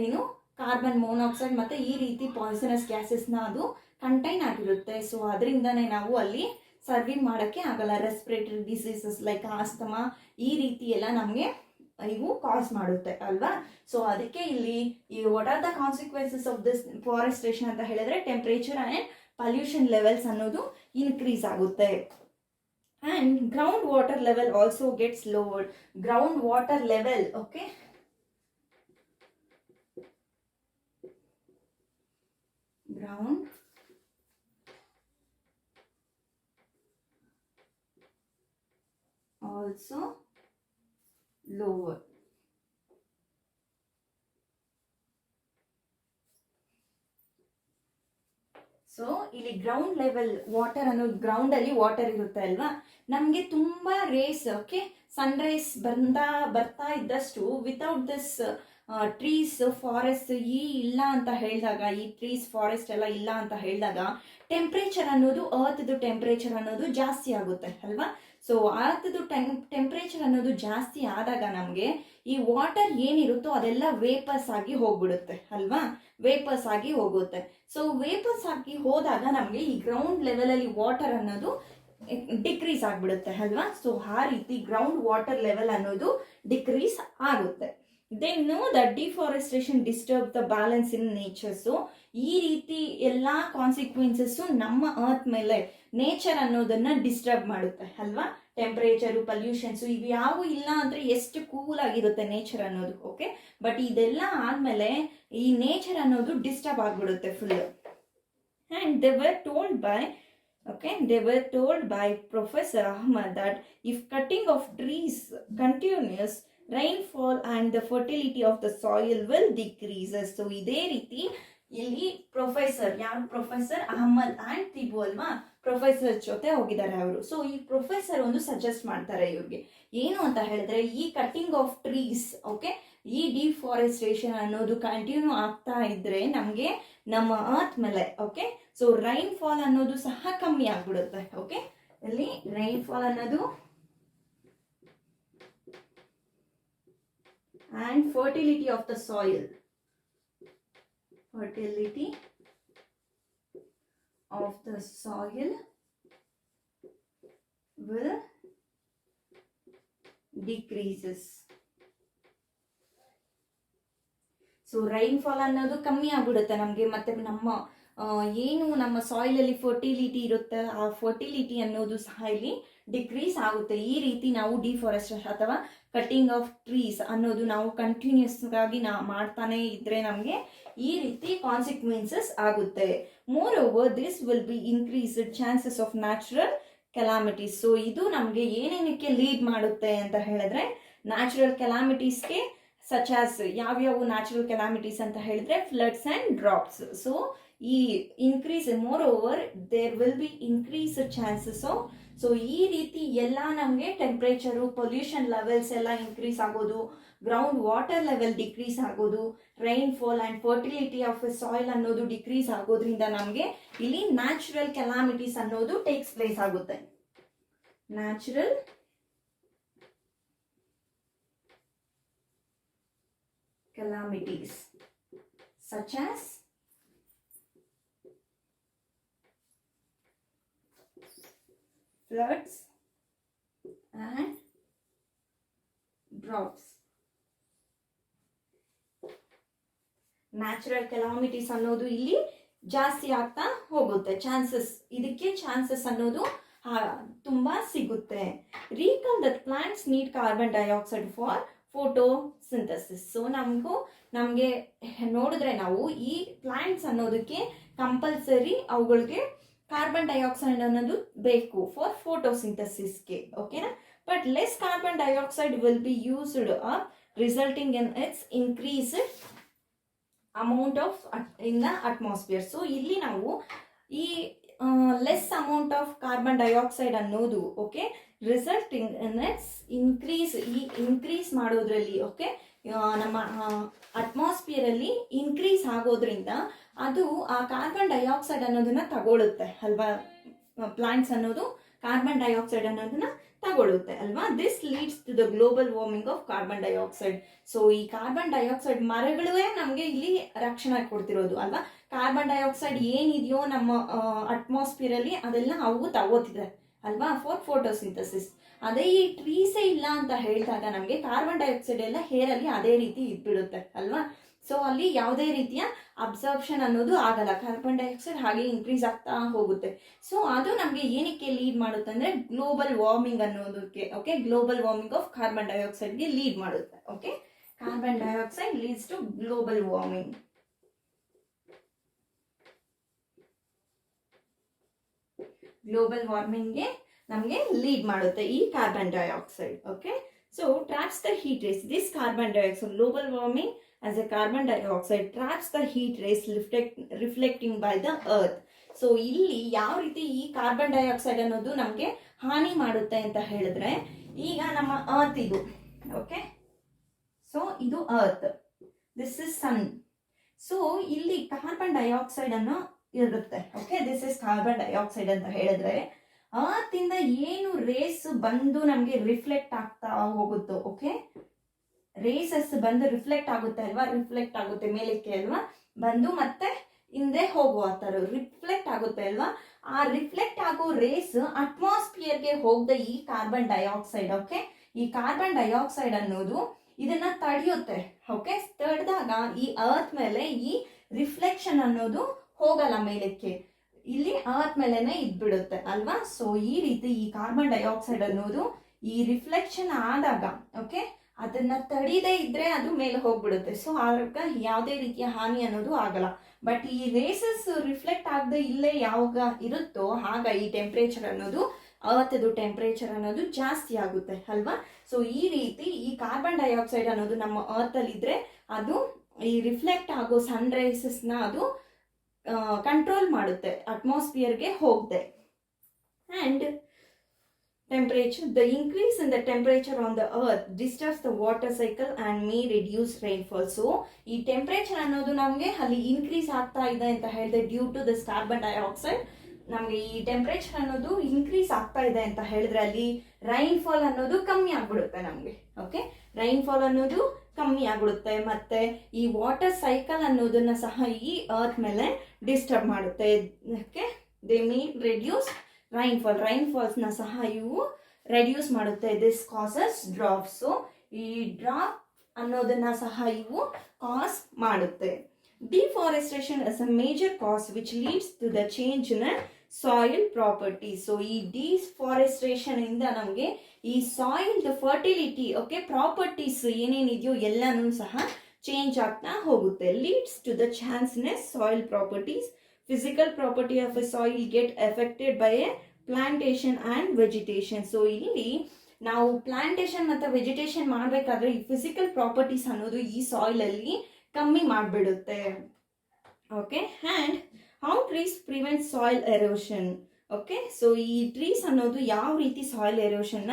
ಏನು ಕಾರ್ಬನ್ ಮೊನಾಕ್ಸೈಡ್ ಮತ್ತು ಈ ರೀತಿ ಪಾಯ್ಸನಸ್ ಗ್ಯಾಸಸ್ನ ಅದು ಕಂಟೈನ್ ಆಗಿರುತ್ತೆ. ಸೊ ಅದರಿಂದನೇ ನಾವು ಅಲ್ಲಿ ಸರ್ವಿಂಗ್ ಮಾಡೋಕ್ಕೆ ಆಗಲ್ಲ. ರೆಸ್ಪಿರೇಟರಿ ಡಿಸೀಸಸ್ ಲೈಕ್ ಆಸ್ತಮಾ ಈ ರೀತಿ ಎಲ್ಲ ನಮಗೆ ಇವು ಕಾಸ್ ಮಾಡುತ್ತೆ ಅಲ್ವಾ. ಸೊ ಅದಕ್ಕೆ ಇಲ್ಲಿ ಈ what are the consequences of this forestation ಅಂತ ಹೇಳಿದ್ರೆ ಟೆಂಪರೇಚರ್ ಅಂಡ್ ಪಲ್ಯೂಷನ್ ಲೆವೆಲ್ಸ್ ಅನ್ನೋದು ಇನ್ಕ್ರೀಸ್ ಆಗುತ್ತೆ. And groundwater level also gets lowered. Groundwater level, okay, ground also lower. So ಇಲ್ಲಿ ಗ್ರೌಂಡ್ ಲೆವೆಲ್ ವಾಟರ್ ಅನ್ನೋದು, ಗ್ರೌಂಡ್ ಅಲ್ಲಿ ವಾಟರ್ ಇರುತ್ತೆ ಅಲ್ವಾ, ನಮಗೆ ತುಂಬಾ ರೇಸ್, ಓಕೆ, ಸನ್ರೈಸ್ ಬರ್ತಾ ಇದ್ದಷ್ಟು ವಿತೌಟ್ ದಿಸ್ ಟ್ರೀಸ್ ಫಾರೆಸ್ಟ್ ಇಲ್ಲ ಅಂತ ಹೇಳಿದಾಗ, ಈ ಟ್ರೀಸ್ ಫಾರೆಸ್ಟ್ ಎಲ್ಲ ಇಲ್ಲ ಅಂತ ಹೇಳಿದಾಗ ಟೆಂಪ್ರೇಚರ್ ಅನ್ನೋದು, ಅರ್ತ್ದು ಟೆಂಪ್ರೇಚರ್ ಅನ್ನೋದು ಜಾಸ್ತಿ ಆಗುತ್ತೆ ಅಲ್ವಾ. ಸೊ ಅರ್ತ್ದು ಟೆಂಪ್ರೇಚರ್ ಅನ್ನೋದು ಜಾಸ್ತಿ ಆದಾಗ ನಮಗೆ ಈ ವಾಟರ್ ಏನಿರುತ್ತೋ ಅದೆಲ್ಲ ವೇಪರ್ಸ್ ಆಗಿ ಹೋಗ್ಬಿಡುತ್ತೆ ಅಲ್ವಾ, ವೇಪರ್ಸ್ ಆಗಿ ಹೋಗುತ್ತೆ. ಸೊ ವೇಪರ್ಸ್ ಆಗಿ ಹೋದಾಗ ನಮಗೆ ಈ ಗ್ರೌಂಡ್ ಲೆವೆಲ್ ಅಲ್ಲಿ ವಾಟರ್ ಅನ್ನೋದು ಡಿಕ್ರೀಸ್ ಆಗಿಬಿಡುತ್ತೆ ಅಲ್ವಾ. ಸೊ ಆ ರೀತಿ ಗ್ರೌಂಡ್ ವಾಟರ್ ಲೆವೆಲ್ ಅನ್ನೋದು ಡಿಕ್ರೀಸ್ ಆಗುತ್ತೆ. They know that deforestation disturb the balance in nature. So ಈ ರೀತಿ ಎಲ್ಲ ಕಾನ್ಸಿಕ್ವೆನ್ಸಸ್ ನಮ್ಮ ಅರ್ತ್ ಮೇಲೆ ನೇಚರ್ ಅನ್ನೋದನ್ನ ಡಿಸ್ಟರ್ಬ್ ಮಾಡುತ್ತೆ ಅಲ್ವಾ. ಟೆಂಪರೇಚರು, ಪಲ್ಯೂಷನ್ಸ್ ಇವು ಯಾವ ಇಲ್ಲ ಅಂದ್ರೆ ಎಷ್ಟು ಕೂಲ್ ಆಗಿರುತ್ತೆ ನೇಚರ್ ಅನ್ನೋದು, ಓಕೆ. ಬಟ್ ಇದೆಲ್ಲ ಆದ್ಮೇಲೆ ಈ ನೇಚರ್ ಅನ್ನೋದು ಡಿಸ್ಟರ್ಬ್ ಆಗ್ಬಿಡುತ್ತೆ full. And they were told by, okay, they were told by Professor Ahmad that if cutting of trees continues, rainfall and the fertility of the soil will decrease. So ಇದೇ ರೀತಿ ಇಲ್ಲಿ professor, ಯಾರು professor Ahmad and Shibu ಅಲ್ವಾ, professor ಜೊತೆ ಹೋಗಿದ್ದಾರೆ ಅವರು. So ಈ professor ಒಂದು ಸಜೆಸ್ಟ್ ಮಾಡ್ತಾರೆ ಇವ್ರಿಗೆ, ಏನು ಅಂತ ಹೇಳಿದ್ರೆ ಈ ಕಟ್ಟಿಂಗ್ ಆಫ್ ಟ್ರೀಸ್, ಓಕೆ, ಈ ಡಿಫಾರೆಸ್ಟೇಷನ್ ಅನ್ನೋದು ಕಂಟಿನ್ಯೂ ಆಗ್ತಾ ಇದ್ರೆ ನಮಗೆ ನಮ್ಮ ಅರ್ತ್ ಮೇಲೆ, ಓಕೆ, ಸೊ ರೈನ್ ಫಾಲ್ ಅನ್ನೋದು ಸಹ ಕಮ್ಮಿ ಆಗ್ಬಿಡುತ್ತೆ, ಓಕೆ. ಇಲ್ಲಿ ರೈನ್ ಫಾಲ್ ಅನ್ನೋದು and fertility of the soil, fertility of the soil will decreases. So rain fall ಅನ್ನೋದು ಕಮ್ಮಿ ಆಗ್ಬಿಡುತ್ತೆ ನಮಗೆ, ಮತ್ತೆ ನಮ್ಮ ಏನು ನಮ್ಮ ಸಾಯಿಲ್ ಅಲ್ಲಿ ಫರ್ಟಿಲಿಟಿ ಇರುತ್ತೆ ಆ ಫರ್ಟಿಲಿಟಿ ಅನ್ನೋದು ಸಹ ಇಲ್ಲಿ ಡಿಕ್ರೀಸ್ ಆಗುತ್ತೆ. ಈ ರೀತಿ ನಾವು ಡಿಫಾರೆಸ್ಟೇಷನ್ ಅಥವಾ ಕಟ್ಟಿಂಗ್ ಆಫ್ ಟ್ರೀಸ್ ಅನ್ನೋದು ನಾವು ಕಂಟಿನ್ಯೂಸ್ ಆಗಿ ಮಾಡ್ತಾನೆ ಇದ್ರೆ ನಮಗೆ ಈ ರೀತಿ ಕಾನ್ಸಿಕ್ವೆನ್ಸಸ್ ಆಗುತ್ತೆ. Moreover this will be increased chances of natural calamities. So ಇದು ನಮಗೆ ಏನೇನಕ್ಕೆ ಲೀಡ್ ಮಾಡುತ್ತೆ ಅಂತ ಹೇಳಿದ್ರೆ ನ್ಯಾಚುರಲ್ ಕೆಲಾಮಿಟೀಸ್ಗೆ, ಸಚ್ ಆಸ್ ಯಾವ್ಯಾವ ನ್ಯಾಚುರಲ್ ಕೆಲಾಮಿಟೀಸ್ ಅಂತ ಹೇಳಿದ್ರೆ ಫ್ಲಡ್ಸ್ ಅಂಡ್ ಡ್ರಾಪ್ಸ್. ಸೊ ಈ increase, moreover there will be increase chances of, so ಈ ರೀತಿ ಎಲ್ಲ ನಮಗೆ ಟೆಂಪ್ರೇಚರು, ಪೊಲ್ಯೂಷನ್ ಲೆವೆಲ್ಸ್ ಎಲ್ಲ ಇನ್ಕ್ರೀಸ್ ಆಗೋದು, ಗ್ರೌಂಡ್ ವಾಟರ್ ಲೆವೆಲ್ ಡಿಕ್ರೀಸ್ ಆಗೋದು, rainfall and fertility of soil ಅನ್ನೋದು ಡಿಕ್ರೀಸ್ ಆಗೋದ್ರಿಂದ ನಮಗೆ ಇಲ್ಲಿ ನ್ಯಾಚುರಲ್ ಕೆಲಾಮಿಟೀಸ್ ಅನ್ನೋದು ಟೇಕ್ಸ್ ಪ್ಲೇಸ್ ಆಗುತ್ತೆ. Natural calamities such as floods and droughts. Natural calamities ಅನ್ನೋದು ಇಲ್ಲಿ ಜಾಸ್ತಿ ಆಗ್ತಾ ಹೋಗುತ್ತೆ, ಚಾನ್ಸಸ್, ಇದಕ್ಕೆ ಚಾನ್ಸಸ್ ಅನ್ನೋದು ತುಂಬಾ ಸಿಗುತ್ತೆ. Recall that plants need carbon dioxide for photosynthesis. So ನಮಗೆ ನೋಡಿದ್ರೆ ನಾವು ಈ ಪ್ಲಾಂಟ್ಸ್ ಅನ್ನೋದಕ್ಕೆ ಕಂಪಲ್ಸರಿ ಅವುಗಳಿಗೆ ಕಾರ್ಬನ್ ಡೈಆಕ್ಸೈಡ್ ಅನ್ನೋದು ಬೇಕು ಫಾರ್ ಫೋಟೋಸಿಂಥಸಿಸ್ಗೆ, ಓಕೆನಾ. But less carbon dioxide will be used up resulting in its increased amount of in the atmosphere. So ಇಲ್ಲಿ ನಾವು ಈ less amount of carbon dioxide ಅನ್ನೋದು, okay, resulting in its increase ಮಾಡೋದ್ರಲ್ಲಿ, okay, ನಮ್ಮ ಅಟ್ಮಾಸ್ಫಿಯರ್ ಅಲ್ಲಿ increase ಆಗೋದ್ರಿಂದ ಅದು ಆ ಕಾರ್ಬನ್ ಡೈಆಕ್ಸೈಡ್ ಅನ್ನೋದನ್ನ ತಗೊಳುತ್ತೆ ಅಲ್ವಾ. ಪ್ಲಾಂಟ್ಸ್ ಅನ್ನೋದು ಕಾರ್ಬನ್ ಡೈಆಕ್ಸೈಡ್ ಅನ್ನೋದನ್ನ ತಗೊಳುತ್ತೆ ಅಲ್ವಾ. This leads to the global warming of carbon dioxide. So ಈ ಕಾರ್ಬನ್ ಡೈಆಕ್ಸೈಡ್ ಮರಗಳೇ ನಮಗೆ ಇಲ್ಲಿ ರಕ್ಷಣೆ ಕೊಡ್ತಿರೋದು ಅಲ್ವಾ. ಕಾರ್ಬನ್ ಡೈಆಕ್ಸೈಡ್ ಏನಿದೆಯೋ ನಮ್ಮ ಅಟ್ಮಾಸ್ಫಿಯರ್ ಅಲ್ಲಿ ಅದೆಲ್ಲ ಅವು ತಗೋತಿದೆ ಅಲ್ವಾ, ಫಾರ್ ಫೋಟೋಸಿಂಥಸಿಸ್. ಅದೇ ಈ ಟ್ರೀಸೇ ಇಲ್ಲ ಅಂತ ಹೇಳಿದಾಗ ನಮಗೆ ಕಾರ್ಬನ್ ಡೈಆಕ್ಸೈಡ್ ಎಲ್ಲ ಹೇರಲ್ಲಿ ಅದೇ ರೀತಿ ಇದ್ಬಿಡುತ್ತೆ ಅಲ್ವಾ. ಸೊ ಅಲ್ಲಿ ಯಾವುದೇ ರೀತಿಯ ಅಬ್ಸಾರ್ಪ್ಷನ್ ಅನ್ನೋದು ಆಗಲ್ಲ, ಕಾರ್ಬನ್ ಡೈಆಕ್ಸೈಡ್ ಹಾಗೆ ಇನ್ಕ್ರೀಸ್ ಆಗ್ತಾ ಹೋಗುತ್ತೆ. ಸೊ ಅದು ನಮಗೆ ಏನಕ್ಕೆ ಲೀಡ್ ಮಾಡುತ್ತೆ ಅಂದರೆ ಗ್ಲೋಬಲ್ ವಾರ್ಮಿಂಗ್ ಅನ್ನೋದಕ್ಕೆ. Okay, global warming of carbon ಡೈಆಕ್ಸೈಡ್ಗೆ ಲೀಡ್ ಮಾಡುತ್ತೆ. Okay, carbon dioxide leads to global warming. Global ವಾರ್ಮಿಂಗ್ಗೆ ನಮಗೆ ಲೀಡ್ ಮಾಡುತ್ತೆ ಈ carbon dioxide. Okay, so traps the heat rays. This carbon dioxide, global warming as a carbon dioxide traps the heat rays reflecting by the earth. So ಇಲ್ಲಿ ಯಾವ ರೀತಿ ಈ carbon dioxide ಅನ್ನೋದು ನಮಗೆ ಹಾನಿ ಮಾಡುತ್ತೆ ಅಂತ ಹೇಳಿದ್ರೆ, ಈಗ ನಮ್ಮ ಅರ್ತ್ ಇದು. ಓಕೆ, ಸೊ ಇದು earth, this is sun. So ಇಲ್ಲಿ ಕಾರ್ಬನ್ ಡೈಆಕ್ಸೈಡ್ ಅನ್ನು ಇರುತ್ತೆ. Okay, this is carbon dioxide ಅಂತ ಹೇಳಿದ್ರೆ ಅರ್ತ್ ಇಂದ ಏನು ರೇಸ್ ಬಂದು ನಮಗೆ ರಿಫ್ಲೆಕ್ಟ್ ಆಗ್ತಾ ಹೋಗುತ್ತೋ. ಓಕೆ, ರೇಸಸ್ ಬಂದು ರಿಫ್ಲೆಕ್ಟ್ ಆಗುತ್ತೆ ಅಲ್ವಾ, ರಿಫ್ಲೆಕ್ಟ್ ಆಗುತ್ತೆ ಮೇಲಕ್ಕೆ ಅಲ್ವಾ, ಬಂದು ಮತ್ತೆ ಹಿಂದೆ ಹೋಗುವ ಥರ ರಿಫ್ಲೆಕ್ಟ್ ಆಗುತ್ತೆ ಅಲ್ವಾ. ಆ ರಿಫ್ಲೆಕ್ಟ್ ಆಗೋ ರೇಸ್ ಅಟ್ಮಾಸ್ಫಿಯರ್ಗೆ ಹೋಗದೆ ಈ ಕಾರ್ಬನ್ ಡೈಆಕ್ಸೈಡ್, ಓಕೆ, ಈ ಕಾರ್ಬನ್ ಡೈಆಕ್ಸೈಡ್ ಅನ್ನೋದು ಇದನ್ನ ತಡೆಯುತ್ತೆ. ಓಕೆ, ತಡೆದಾಗ ಈ ಅರ್ತ್ ಮೇಲೆ ಈ ರಿಫ್ಲೆಕ್ಷನ್ ಅನ್ನೋದು ಹೋಗಲ್ಲ ಮೇಲಕ್ಕೆ, ಇಲ್ಲಿ ಅರ್ತ್ ಮೇಲೆನೆ ಇದ್ಬಿಡುತ್ತೆ ಅಲ್ವಾ. ಸೊ ಈ ರೀತಿ ಈ ಕಾರ್ಬನ್ ಡೈಆಕ್ಸೈಡ್ ಅನ್ನೋದು ಈ ರಿಫ್ಲೆಕ್ಷನ್ ಆದಾಗ, ಓಕೆ, ಅದನ್ನ ತಡಿದೇ ಇದ್ರೆ ಅದು ಮೇಲೆ ಹೋಗ್ಬಿಡುತ್ತೆ. ಸೊ ಆಗ ಯಾವುದೇ ರೀತಿಯ ಹಾನಿ ಅನ್ನೋದು ಆಗಲ್ಲ. ಬಟ್ ಈ ರೇಸಸ್ ರಿಫ್ಲೆಕ್ಟ್ ಆಗದೆ ಇಲ್ಲೇ ಯಾವಾಗ ಇರುತ್ತೋ ಆಗ ಈ ಟೆಂಪ್ರೇಚರ್ ಅನ್ನೋದು, ಅವತ್ತದು ಟೆಂಪ್ರೇಚರ್ ಅನ್ನೋದು ಜಾಸ್ತಿ ಆಗುತ್ತೆ ಅಲ್ವಾ. ಸೊ ಈ ರೀತಿ ಈ ಕಾರ್ಬನ್ ಡೈಆಕ್ಸೈಡ್ ಅನ್ನೋದು ನಮ್ಮ ಅರ್ತ್ ಅಲ್ಲಿ ಇದ್ರೆ ಅದು ಈ ರಿಫ್ಲೆಕ್ಟ್ ಆಗೋ ಸನ್ ರೈಸಸ್ನ ಅದು ಕಂಟ್ರೋಲ್ ಮಾಡುತ್ತೆ, ಅಟ್ಮಾಸ್ಫಿಯರ್ಗೆ ಹೋಗದೆ. And temperature, the increase in the temperature on the earth disturbs the water cycle and may reduce rainfall. So ಈ ಟೆಂಪರೇಚರ್ ಅನ್ನೋದು ನಮಗೆ ಅಲ್ಲಿ ಇನ್ಕ್ರೀಸ್ ಆಗ್ತಾ ಇದೆ ಅಂತ ಹೇಳಿದೆ due to this carbon dioxide. ನಮಗೆ ಈ ಟೆಂಪರೇಚರ್ ಅನ್ನೋದು ಇನ್ಕ್ರೀಸ್ ಆಗ್ತಾ ಇದೆ ಅಂತ ಹೇಳಿದ್ರೆ ಅಲ್ಲಿ ರೈನ್ಫಾಲ್ ಅನ್ನೋದು ಕಮ್ಮಿ ಆಗ್ಬಿಡುತ್ತೆ ನಮಗೆ. ಓಕೆ, ರೈನ್ಫಾಲ್ ಅನ್ನೋದು ಕಮ್ಮಿ ಆಗ್ಬಿಡುತ್ತೆ, ಮತ್ತೆ ಈ ವಾಟರ್ ಸೈಕಲ್ ಅನ್ನೋದನ್ನ ಸಹ ಈ ಅರ್ತ್ ಮೇಲೆ ಡಿಸ್ಟರ್ಬ್ ಮಾಡುತ್ತೆ. ಓಕೆ, ದೇ ಮೇ ರೆಡ್ಯೂಸ್ ರೈನ್ಫಾಲ್ಸ್ನ ಸಹ ಇವು ರೆಡ್ಯೂಸ್ ಮಾಡುತ್ತೆ. This causes drop. ಸೊ ಈ ಡ್ರಾಪ್ ಅನ್ನೋದನ್ನ ಸಹ ಇವು ಕಾಸ್ ಮಾಡುತ್ತೆ. Deforestation is a major cause which leads to the change in soil properties. So ಈ ಡಿಫಾರೆಸ್ಟೇಷನ್ ಇಂದ ನಮಗೆ ಈ ಸಾಯಿಲ್ ಫರ್ಟಿಲಿಟಿ, ಓಕೆ, ಪ್ರಾಪರ್ಟೀಸ್ ಏನೇನಿದೆಯೋ ಎಲ್ಲನೂ ಸಹ ಚೇಂಜ್ ಆಗ್ತಾ ಹೋಗುತ್ತೆ. Leads to the changes soil properties. Physical property of a soil get affected by a plantation and vegetation. So ಇಲ್ಲಿ ನಾವು ಪ್ಲಾಂಟೇಶನ್ ಮತ್ತು ವೆಜಿಟೇಷನ್ ಮಾಡಬೇಕಾದ್ರೆ ಈ ಫಿಸಿಕಲ್ ಪ್ರಾಪರ್ಟೀಸ್ ಅನ್ನೋದು ಈ ಸಾಯಿಲ್ ಅಲ್ಲಿ ಕಮ್ಮಿ ಮಾಡಿಬಿಡುತ್ತೆ. Okay, and how trees prevent soil erosion. Okay, so ಈ ಟ್ರೀಸ್ ಅನ್ನೋದು ಯಾವ ರೀತಿ ಸಾಯಿಲ್ ಎರೋಷನ್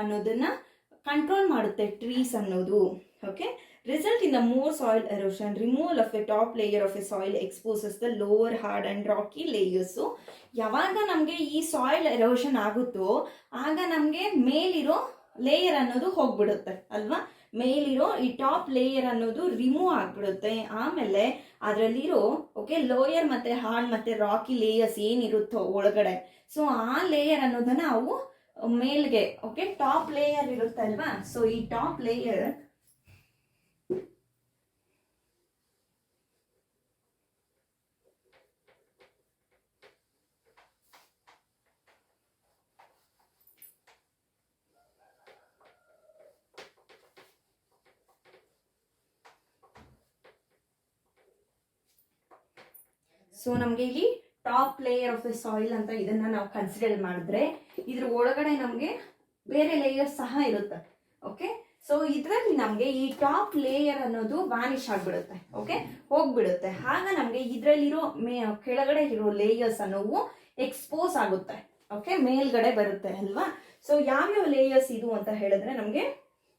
ಅನ್ನೋದನ್ನ ಕಂಟ್ರೋಲ್ ಮಾಡುತ್ತೆ ಟ್ರೀಸ್ ಅನ್ನೋದು. Okay, result in the more soil erosion. Removal of the top layer of a soil exposes the lower hard and rocky layers. So ಯಾವಾಗ ನಮಗೆ ಈ ಸಾಯಿಲ್ ಎರೋಷನ್ ಆಗುತ್ತೋ ಆಗ ನಮಗೆ ಮೇಲಿರೋ ಲೇಯರ್ ಅನ್ನೋದು ಹೋಗ್ಬಿಡುತ್ತೆ ಅಲ್ವಾ. ಮೇಲಿರೋ ಈ ಟಾಪ್ ಲೇಯರ್ ಅನ್ನೋದು ರಿಮೂವ್ ಆಗ್ಬಿಡುತ್ತೆ. ಆಮೇಲೆ ಅದರಲ್ಲಿರೋ ಓಕೆ ಲೋಯರ್ ಮತ್ತೆ ಹಾರ್ಡ್ ಮತ್ತೆ ರಾಕಿ ಲೇಯರ್ಸ್ ಏನಿರುತ್ತೋ ಒಳಗಡೆ, ಸೊ ಆ ಲೇಯರ್ ಅನ್ನೋದನ್ನ ನಾವು ಮೇಲ್ಗೆ, ಓಕೆ, ಟಾಪ್ ಲೇಯರ್ ಇರುತ್ತಲ್ವಾ. ಸೊ ಈ ಟಾಪ್ ಲೇಯರ್ ಸೊ ನಮಗೆ ಇಲ್ಲಿ top layer of the soil ಅಂತ ಇದನ್ನ ನಾವು ಕನ್ಸಿಡರ್ ಮಾಡಿದ್ರೆ ಇದ್ರ ಒಳಗಡೆ ನಮಗೆ ಬೇರೆ ಲೇಯರ್ಸ್ ಸಹ ಇರುತ್ತೆ. ಓಕೆ, ಸೊ ಇದರಲ್ಲಿ ನಮಗೆ ಈ ಟಾಪ್ ಲೇಯರ್ ಅನ್ನೋದು ವ್ಯಾನಿಶ್ ಆಗಿಬಿಡುತ್ತೆ. ಓಕೆ, ಹೋಗ್ಬಿಡುತ್ತೆ. ಆಗ ನಮಗೆ ಇದರಲ್ಲಿರೋ ಕೆಳಗಡೆ ಇರೋ ಲೇಯರ್ಸ್ ಅನ್ನೋವು ಎಕ್ಸ್ಪೋಸ್ ಆಗುತ್ತೆ. ಓಕೆ, ಮೇಲ್ಗಡೆ ಬರುತ್ತೆ ಅಲ್ವಾ. ಸೊ ಯಾವ್ಯಾವ ಲೇಯರ್ಸ್ ಇದು ಅಂತ ಹೇಳಿದ್ರೆ ನಮಗೆ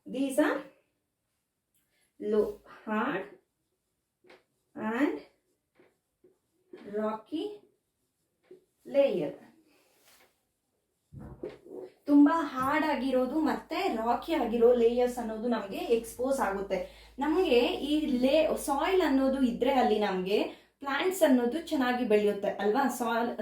these are low hard and rocky layer. ತುಂಬಾ ಹಾರ್ಡ್ ಆಗಿರೋದು ಮತ್ತೆ ರಾಕಿ ಆಗಿರೋ ಲೇಯರ್ಸ್ ಅನ್ನೋದು ನಮಗೆ ಎಕ್ಸ್ಪೋಸ್ ಆಗುತ್ತೆ. ನಮಗೆ ಈ ಸಾಯಿಲ್ ಅನ್ನೋದು ಇದ್ರೆ ಅಲ್ಲಿ ನಮಗೆ ಪ್ಲಾಂಟ್ಸ್ ಅನ್ನೋದು ಚೆನ್ನಾಗಿ ಬೆಳೆಯುತ್ತೆ ಅಲ್ವಾ.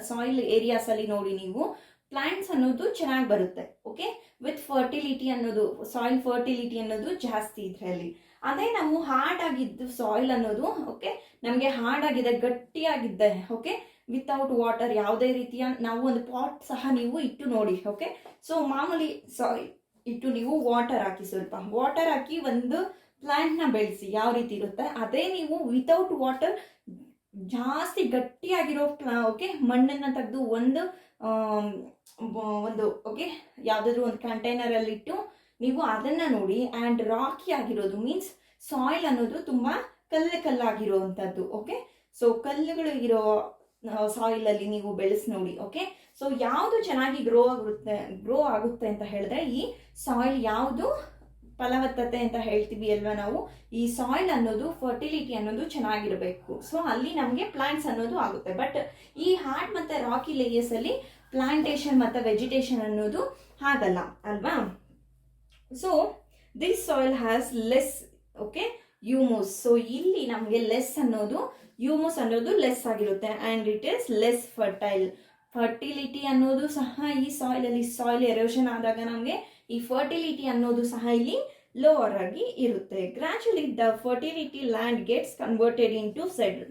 ಸಾಯಿಲ್ ಏರಿಯಾಸ್ ಅಲ್ಲಿ ನೋಡಿ ನೀವು ಪ್ಲಾಂಟ್ಸ್ ಅನ್ನೋದು ಚೆನ್ನಾಗಿ ಬರುತ್ತೆ. ಓಕೆ, ವಿತ್ ಫರ್ಟಿಲಿಟಿ ಅನ್ನೋದು, ಸಾಯಿಲ್ ಫರ್ಟಿಲಿಟಿ ಅನ್ನೋದು ಜಾಸ್ತಿ ಇದರಲ್ಲಿ. ಅದೇ ನಾವು ಹಾರ್ಡ್ ಆಗಿದ್ದು ಸಾಯಿಲ್ ಅನ್ನೋದು, ಓಕೆ, ನಮಗೆ ಹಾರ್ಡ್ ಆಗಿದೆ, ಗಟ್ಟಿಯಾಗಿದ್ದೆ, ಓಕೆ, ವಿತೌಟ್ ವಾಟರ್, ಯಾವುದೇ ರೀತಿಯ ನಾವು ಒಂದು ಪಾಟ್ ಸಹ ನೀವು ಇಟ್ಟು ನೋಡಿ. ಓಕೆ, ಸೊ ಮಾಮೂಲಿ ಸಾಯಿಲ್ ಇಟ್ಟು ನೀವು ವಾಟರ್ ಹಾಕಿ, ಸ್ವಲ್ಪ ವಾಟರ್ ಹಾಕಿ ಒಂದು ಪ್ಲಾಂಟ್ನ ಬೆಳೆಸಿ, ಯಾವ ರೀತಿ ಇರುತ್ತೆ ಅದೇ ನೀವು ವಿತೌಟ್ ವಾಟರ್ ಜಾಸ್ತಿ ಗಟ್ಟಿಯಾಗಿರೋ ಓಕೆ, ಮಣ್ಣನ್ನು ತೆಗೆದು ಒಂದು ಓಕೆ ಯಾವುದಾದ್ರೂ ಒಂದು ಕಂಟೈನರಲ್ಲಿ ಇಟ್ಟು ನೀವು ಅದನ್ನು ನೋಡಿ. ಆ್ಯಂಡ್ ರಾಕಿ ಆಗಿರೋದು ಮೀನ್ಸ್ ಸಾಯಿಲ್ ಅನ್ನೋದು ತುಂಬ ಕಲ್ಲಾಗಿರೋವಂಥದ್ದು. ಓಕೆ, ಸೊ ಕಲ್ಲುಗಳು ಇರೋ ಸಾಯಿಲಲ್ಲಿ ನೀವು ಬೆಳೆಸಿ ನೋಡಿ. ಓಕೆ, ಸೊ ಯಾವುದು ಚೆನ್ನಾಗಿ ಗ್ರೋ ಆಗುತ್ತೆ ಅಂತ ಹೇಳಿದ್ರೆ ಈ ಸಾಯಿಲ್ ಯಾವುದು ಫಲವತ್ತತೆ ಅಂತ ಹೇಳ್ತೀವಿ ಅಲ್ವಾ ನಾವು, ಈ ಸಾಯಿಲ್ ಅನ್ನೋದು ಫರ್ಟಿಲಿಟಿ ಅನ್ನೋದು ಚೆನ್ನಾಗಿರಬೇಕು. ಸೊ ಅಲ್ಲಿ ನಮಗೆ ಪ್ಲಾಂಟ್ಸ್ ಅನ್ನೋದು ಆಗುತ್ತೆ. ಬಟ್ ಈ ಹಾರ್ಡ್ ಮತ್ತು ರಾಕಿ ಲೇಯರ್ಸ್ ಅಲ್ಲಿ ಪ್ಲಾಂಟೇಶನ್ ಮತ್ತು ವೆಜಿಟೇಷನ್ ಅನ್ನೋದು ಆಗಲ್ಲ ಅಲ್ವಾ. So this soil has less okay humus. So ಇಲ್ಲಿ ನಮಗೆ ಲೆಸ್ ಅನ್ನೋದು ಹ್ಯೂಮಸ್ ಅನ್ನೋದು ಲೆಸ್ ಆಗಿರುತ್ತೆ and it is less fertile. Fertility ಅನ್ನೋದು ಸಹ ಈ ಸಾಯಿಲಲ್ಲಿ, ಸಾಯಿಲ್ ಎರೋಷನ್ ಆದಾಗ ನಮಗೆ ಈ ಫರ್ಟಿಲಿಟಿ ಅನ್ನೋದು ಸಹ ಇಲ್ಲಿ ಲೋವರ್ ಆಗಿ ಇರುತ್ತೆ. Gradually the fertility land gets converted in to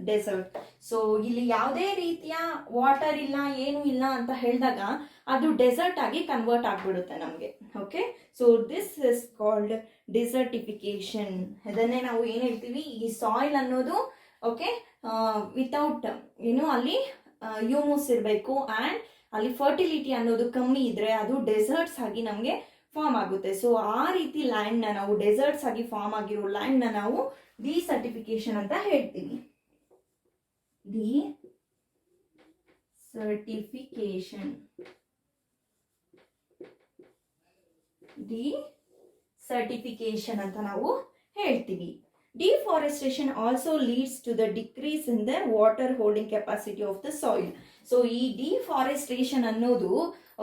desert. So ಇಲ್ಲಿ ಯಾವುದೇ ರೀತಿಯ ವಾಟರ್ ಇಲ್ಲ, ಏನು ಇಲ್ಲ ಅಂತ ಹೇಳಿದಾಗ ಅದು ಡೆಸರ್ಟ್ ಆಗಿ ಕನ್ವರ್ಟ್ ಆಗಿಬಿಡುತ್ತೆ ನಮಗೆ. Okay, so this is called desertification. ಅದನ್ನೇ ನಾವು ಏನು ಹೇಳ್ತೀವಿ, ಈ ಸಾಯಿಲ್ ಅನ್ನೋದು ಓಕೆ ವಿತೌಟ್ ಅಲ್ಲಿ ಹ್ಯೂಮಸ್ ಇರಬೇಕು ಆ್ಯಂಡ್ ಅಲ್ಲಿ ಫರ್ಟಿಲಿಟಿ ಅನ್ನೋದು ಕಮ್ಮಿ ಇದ್ರೆ ಅದು ಡೆಸರ್ಟ್ಸ್ ಆಗಿ ನಮಗೆ ಫಾರ್ಮ್ ಆಗುತ್ತೆ. ಸೊ ಆ ರೀತಿ ಲ್ಯಾಂಡ್ನ ನಾವು, ಡೆಸರ್ಟ್ಸ್ ಆಗಿ ಫಾರ್ಮ್ ಆಗಿರೋ ಲ್ಯಾಂಡ್ನ ನಾವು ಡಿಸರ್ಟಿಫಿಕೇಶನ್ ಅಂತ ಹೇಳ್ತೀವಿ. ಡಿಸರ್ಟಿಫಿಕೇಶನ್ ಅಂತ ನಾವು ಹೇಳ್ತೀವಿ. Deforestation also leads to the decrease in the water holding capacity of the soil. So ಈ ಡಿಫಾರೆಸ್ಟೇಷನ್ ಅನ್ನೋದು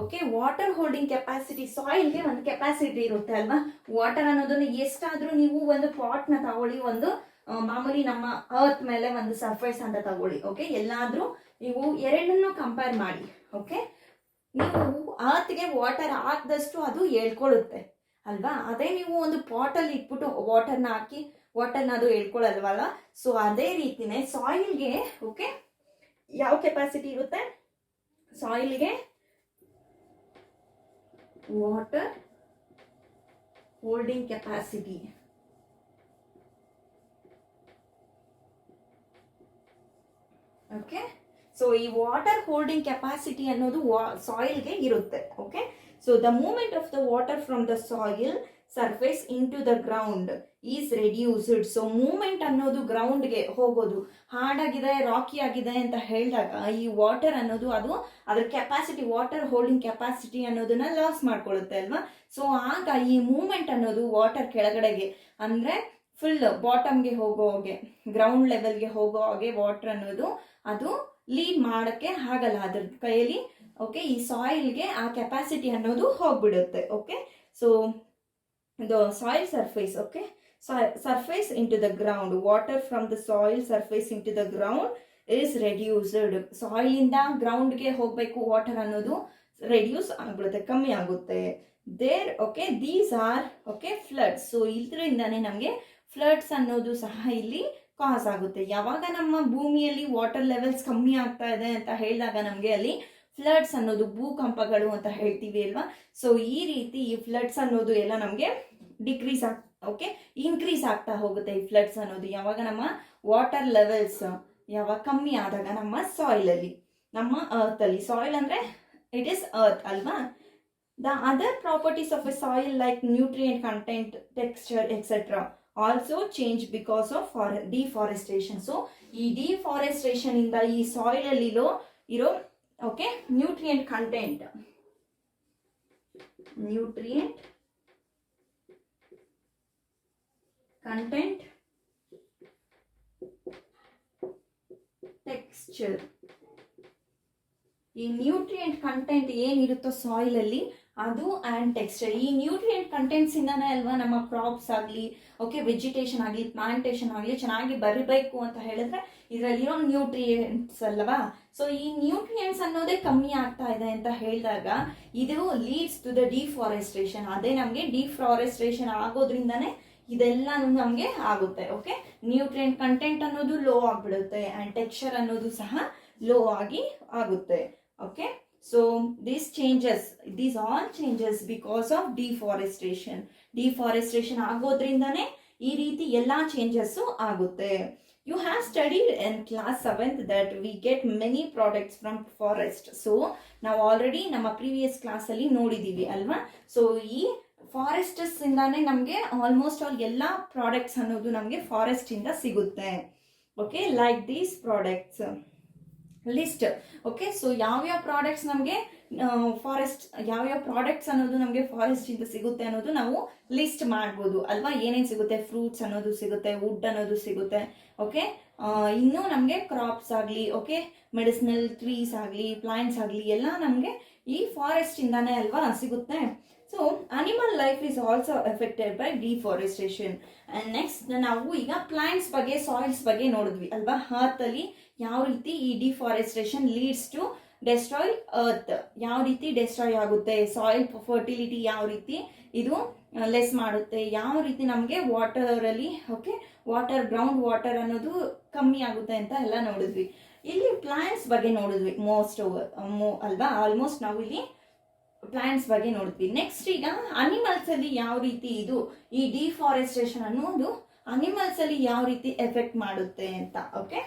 ಓಕೆ ವಾಟರ್ ಹೋಲ್ಡಿಂಗ್ ಕೆಪಾಸಿಟಿ, ಸಾಯಿಲ್ಗೆ ಒಂದು ಕೆಪಾಸಿಟಿ ಇರುತ್ತೆ ಅಲ್ವಾ. ವಾಟರ್ ಅನ್ನೋದನ್ನು ಎಷ್ಟಾದರೂ ನೀವು ಒಂದು ಪಾಟ್ನ ತಗೊಳ್ಳಿ, ಒಂದು ಮಾಮೂಲಿ ನಮ್ಮ ಅರ್ತ್ ಮೇಲೆ ಒಂದು ಸರ್ಫೇಸ್ ಅಂತ ತಗೊಳ್ಳಿ. ಓಕೆ, ಎಲ್ಲಾದರೂ ನೀವು ಎರಡನ್ನೂ ಕಂಪೇರ್ ಮಾಡಿ. ಓಕೆ, ನೀವು ಅರ್ತ್ಗೆ ವಾಟರ್ ಹಾಕಿದಷ್ಟು ಅದು ಹೇಳ್ಕೊಳ್ಳುತ್ತೆ ಅಲ್ವಾ. ಅದೇ ನೀವು ಒಂದು ಪಾಟಲ್ಲಿ ಇಟ್ಬಿಟ್ಟು ವಾಟರ್ನ ಹಾಕಿ ವಾಟರ್ನ ಅದು ಹೇಳ್ಕೊಳ್ಳಲ್ವಲ್ಲ. ಸೊ ಅದೇ ರೀತಿನೇ ಸಾಯಿಲ್ಗೆ ಓಕೆ ಯಾವ ಕೆಪಾಸಿಟಿ ಇರುತ್ತೆ, ಸಾಯಿಲ್ಗೆ water holding capacity. Okay, so ಈ ವಾಟರ್ ಹೋಲ್ಡಿಂಗ್ ಕೆಪಾಸಿಟಿ ಅನ್ನೋದು ಸಾಯಿಲ್ಗೆ ಇರುತ್ತೆ. Okay, so the movement of the water from the soil surface into the ground is reduced. So movement ಅನ್ನೋದು ಗ್ರೌಂಡ್ಗೆ ಹೋಗೋದು, ಹಾರ್ಡಾಗಿದೆ, ರಾಕಿ ಆಗಿದೆ ಅಂತ ಹೇಳಿದಾಗ ಈ ವಾಟರ್ ಅನ್ನೋದು ಅದು ಅದ್ರ ಕೆಪಾಸಿಟಿ, ವಾಟರ್ ಹೋಲ್ಡಿಂಗ್ ಕೆಪಾಸಿಟಿ ಅನ್ನೋದನ್ನ ಲಾಸ್ ಮಾಡ್ಕೊಳ್ಳುತ್ತೆ ಅಲ್ವಾ. ಸೊ ಆಗ ಈ ಮೂವ್ಮೆಂಟ್ ಅನ್ನೋದು ವಾಟರ್ ಕೆಳಗಡೆಗೆ ಅಂದರೆ ಫುಲ್ ಬಾಟಮ್ಗೆ ಹೋಗೋ ಹಾಗೆ, ಗ್ರೌಂಡ್ ಲೆವೆಲ್ಗೆ ಹೋಗೋ ಹಾಗೆ ವಾಟರ್ ಅನ್ನೋದು ಅದು ಲೀಡ್ ಮಾಡೋಕ್ಕೆ ಆಗಲ್ಲ ಅದ್ರ ಕೈಯಲ್ಲಿ. ಓಕೆ, ಈ ಸಾಯಿಲ್ಗೆ ಆ ಕೆಪಾಸಿಟಿ ಅನ್ನೋದು ಹೋಗ್ಬಿಡುತ್ತೆ. Okay, so the soil surface, okay, surface into the ground, water from the soil surface into the ground is reduced. Soil ಇಂದ ಗ್ರೌಂಡ್ಗೆ ಹೋಗಬೇಕು ವಾಟರ್ ಅನ್ನೋದು ರೆಡ್ಯೂಸ್ ಆಗ್ಬಿಡುತ್ತೆ, ಕಮ್ಮಿ ಆಗುತ್ತೆ. There okay these are okay floods. So ಇದರಿಂದಾನೇ ನಮಗೆ ಫ್ಲಡ್ಸ್ ಅನ್ನೋದು ಸಹ ಇಲ್ಲಿ ಕಾಸ್ ಆಗುತ್ತೆ. ಯಾವಾಗ ನಮ್ಮ ಭೂಮಿಯಲ್ಲಿ ವಾಟರ್ ಲೆವೆಲ್ಸ್ ಕಮ್ಮಿ ಆಗ್ತಾ ಇದೆ ಅಂತ ಹೇಳಿದಾಗ ನಮಗೆ ಅಲ್ಲಿ ಫ್ಲಡ್ಸ್ ಅನ್ನೋದು, ಭೂಕಂಪಗಳು ಅಂತ ಹೇಳ್ತೀವಿ ಅಲ್ವಾ. ಸೊ ಈ ರೀತಿ ಈ ಫ್ಲಡ್ಸ್ ಅನ್ನೋದು ಎಲ್ಲ ನಮಗೆ ಡಿಕ್ರೀಸ್ ಇನ್ಕ್ರೀಸ್ ಆಗ್ತಾ ಹೋಗುತ್ತೆ. ಈ ಫ್ಲಡ್ಸ್ ಅನ್ನೋದು ಯಾವಾಗ ನಮ್ಮ ವಾಟರ್ ಲೆವೆಲ್ಸ್ ಯಾವಾಗ ಕಮ್ಮಿ ಆದಾಗ ನಮ್ಮ ಸಾಯಿಲಲ್ಲಿ, ನಮ್ಮ ಅರ್ತ್ ಅಲ್ಲಿ, ಸಾಯಿಲ್ ಅಂದರೆ ಇಟ್ ಈಸ್ ಅರ್ತ್ ಅಲ್ವಾ. The other properties of A soil like nutrient content, texture etcetera also change because of deforestation. So ಈ ಡಿಫಾರೆಸ್ಟೇಷನ್ ಇಂದ ಈ ಸಾಯಿಲ್ ಅಲ್ಲಿ ಇರೋ ಓಕೆ ನ್ಯೂಟ್ರಿಯೆಂಟ್ ಕಂಟೆಂಟ್, ಟೆಕ್ಸ್ಚರ್, ಈ ನ್ಯೂಟ್ರಿಯೆಂಟ್ ಕಂಟೆಂಟ್ ಏನಿರುತ್ತೋ ಸಾಯಿಲ್ ಅಲ್ಲಿ ಅದು ಆ್ಯಂಡ್ ಟೆಕ್ಸ್ಚರ್. ಈ ನ್ಯೂಟ್ರಿಯೆಂಟ್ ಕಂಟೆಂಟ್ಸ್ ಇಂದಾನೆ ಅಲ್ವಾ ನಮ್ಮ ಕ್ರಾಪ್ಸ್ ಆಗಲಿ, ಓಕೆ, ವೆಜಿಟೇಷನ್ ಆಗಲಿ, ಪ್ಲಾಂಟೇಶನ್ ಆಗಲಿ ಚೆನ್ನಾಗಿ ಬರಬೇಕು ಅಂತ ಹೇಳಿದ್ರೆ ಇದರಲ್ಲಿರೋ ನ್ಯೂಟ್ರಿಯೆಂಟ್ಸ್ ಅಲ್ವಾ. ಸೊ ಈ ನ್ಯೂಟ್ರಿಯೆಂಟ್ಸ್ ಅನ್ನೋದೇ ಕಮ್ಮಿ ಆಗ್ತಾ ಇದೆ ಅಂತ ಹೇಳಿದಾಗ ಇದು ಲೀಡ್ಸ್ ಟು ದ ಡಿಫಾರೆಸ್ಟ್ರೇಷನ್. ಅದೇ ನಮಗೆ ಡಿಫಾರೆಸ್ಟ್ರೇಷನ್ ಆಗೋದ್ರಿಂದನೇ ಇದೆಲ್ಲನೂ ನಮಗೆ ಆಗುತ್ತೆ. ಓಕೆ, ನ್ಯೂಟ್ರಿಯೆಂಟ್ ಕಂಟೆಂಟ್ ಅನ್ನೋದು ಲೋ ಆಗಿಬಿಡುತ್ತೆ ಆ್ಯಂಡ್ ಟೆಕ್ಸ್ಚರ್ ಅನ್ನೋದು ಸಹ ಲೋ ಆಗುತ್ತೆ. Okay, so these all changes because of deforestation. Deforestation ಆಗೋದ್ರಿಂದನೇ ಈ ರೀತಿ ಎಲ್ಲ ಚೇಂಜಸ್ಸು ಆಗುತ್ತೆ. You have studied in class 7th that we get many products from forest. So ನಾವು ಆಲ್ರೆಡಿ ನಮ್ಮ ಪ್ರೀವಿಯಸ್ ಕ್ಲಾಸಲ್ಲಿ ನೋಡಿದ್ದೀವಿ ಅಲ್ವಾ. ಸೊ ಈ ಫಾರೆಸ್ಟಸ್ ಇಂದಾನೆ ನಮಗೆ ಆಲ್ಮೋಸ್ಟ್ ಆಲ್ ಎಲ್ಲ ಪ್ರಾಡಕ್ಟ್ಸ್ ಅನ್ನೋದು ನಮಗೆ ಫಾರೆಸ್ಟ್ ಇಂದ ಸಿಗುತ್ತೆ. Okay, like these products list. Okay, so ಯಾವ್ಯಾವ ಪ್ರಾಡಕ್ಟ್ಸ್ ನಮಗೆ ಫಾರೆಸ್ಟ್, ಯಾವ್ಯಾವ ಪ್ರಾಡಕ್ಟ್ಸ್ ಅನ್ನೋದು ನಮಗೆ ಫಾರೆಸ್ಟ್ ಇಂದ ಸಿಗುತ್ತೆ ಅನ್ನೋದು ನಾವು ಲಿಸ್ಟ್ ಮಾಡ್ಬೋದು ಅಲ್ವಾ. ಏನೇನು ಸಿಗುತ್ತೆ, ಫ್ರೂಟ್ಸ್ ಅನ್ನೋದು ಸಿಗುತ್ತೆ, ವುಡ್ ಅನ್ನೋದು ಸಿಗುತ್ತೆ. ಓಕೆ, ಇನ್ನೂ ನಮಗೆ ಕ್ರಾಪ್ಸ್ ಆಗಲಿ, ಓಕೆ, ಮೆಡಿಸಿನಲ್ ಟ್ರೀಸ್ ಆಗಲಿ, ಪ್ಲಾಂಟ್ಸ್ ಆಗಲಿ ಎಲ್ಲ ನಮಗೆ ಈ ಫಾರೆಸ್ಟ್ ಇಂದಾನೆ ಅಲ್ವಾ ಸಿಗುತ್ತೆ. So animal life is also affected by deforestation. And next ನಾವು ಈಗ ಪ್ಲಾಂಟ್ಸ್ ಬಗ್ಗೆ, ಸಾಯಿಲ್ಸ್ ಬಗ್ಗೆ ನೋಡಿದ್ವಿ ಅಲ್ವಾ. ಅರ್ತ್ ಅಲ್ಲಿ ಯಾವ ರೀತಿ ಈ deforestation leads to destroy earth, ಯಾವ ರೀತಿ ಡೆಸ್ಟ್ರಾಯ್ ಆಗುತ್ತೆ, ಸಾಯಿಲ್ ಫರ್ಟಿಲಿಟಿ ಯಾವ ರೀತಿ ಇದು ಲೆಸ್ ಮಾಡುತ್ತೆ, ಯಾವ ರೀತಿ ನಮಗೆ ವಾಟರಲ್ಲಿ, ಓಕೆ, ಗ್ರೌಂಡ್ ವಾಟರ್ ಅನ್ನೋದು ಕಮ್ಮಿ ಆಗುತ್ತೆ ಅಂತ ಎಲ್ಲ ನೋಡಿದ್ವಿ. ಇಲ್ಲಿ ಪ್ಲಾಂಟ್ಸ್ ಬಗ್ಗೆ ನೋಡಿದ್ವಿ ಅಲ್ವಾ. ಆಲ್ಮೋಸ್ಟ್ ನಾವು ಇಲ್ಲಿ ಪ್ಲಾಂಟ್ಸ್ ಬಗ್ಗೆ ನೋಡಿದ್ವಿ. ನೆಕ್ಸ್ಟ್ ಈಗ ಅನಿಮಲ್ಸ್ ಅಲ್ಲಿ ಯಾವ ರೀತಿ ಇದು ಈ ಡಿಫಾರೆಸ್ಟೇಷನ್ ಅನ್ನೋದು ಅನಿಮಲ್ಸ್ ಅಲ್ಲಿ ಯಾವ ರೀತಿ ಎಫೆಕ್ಟ್ ಮಾಡುತ್ತೆ ಅಂತ. ಓಕೆ,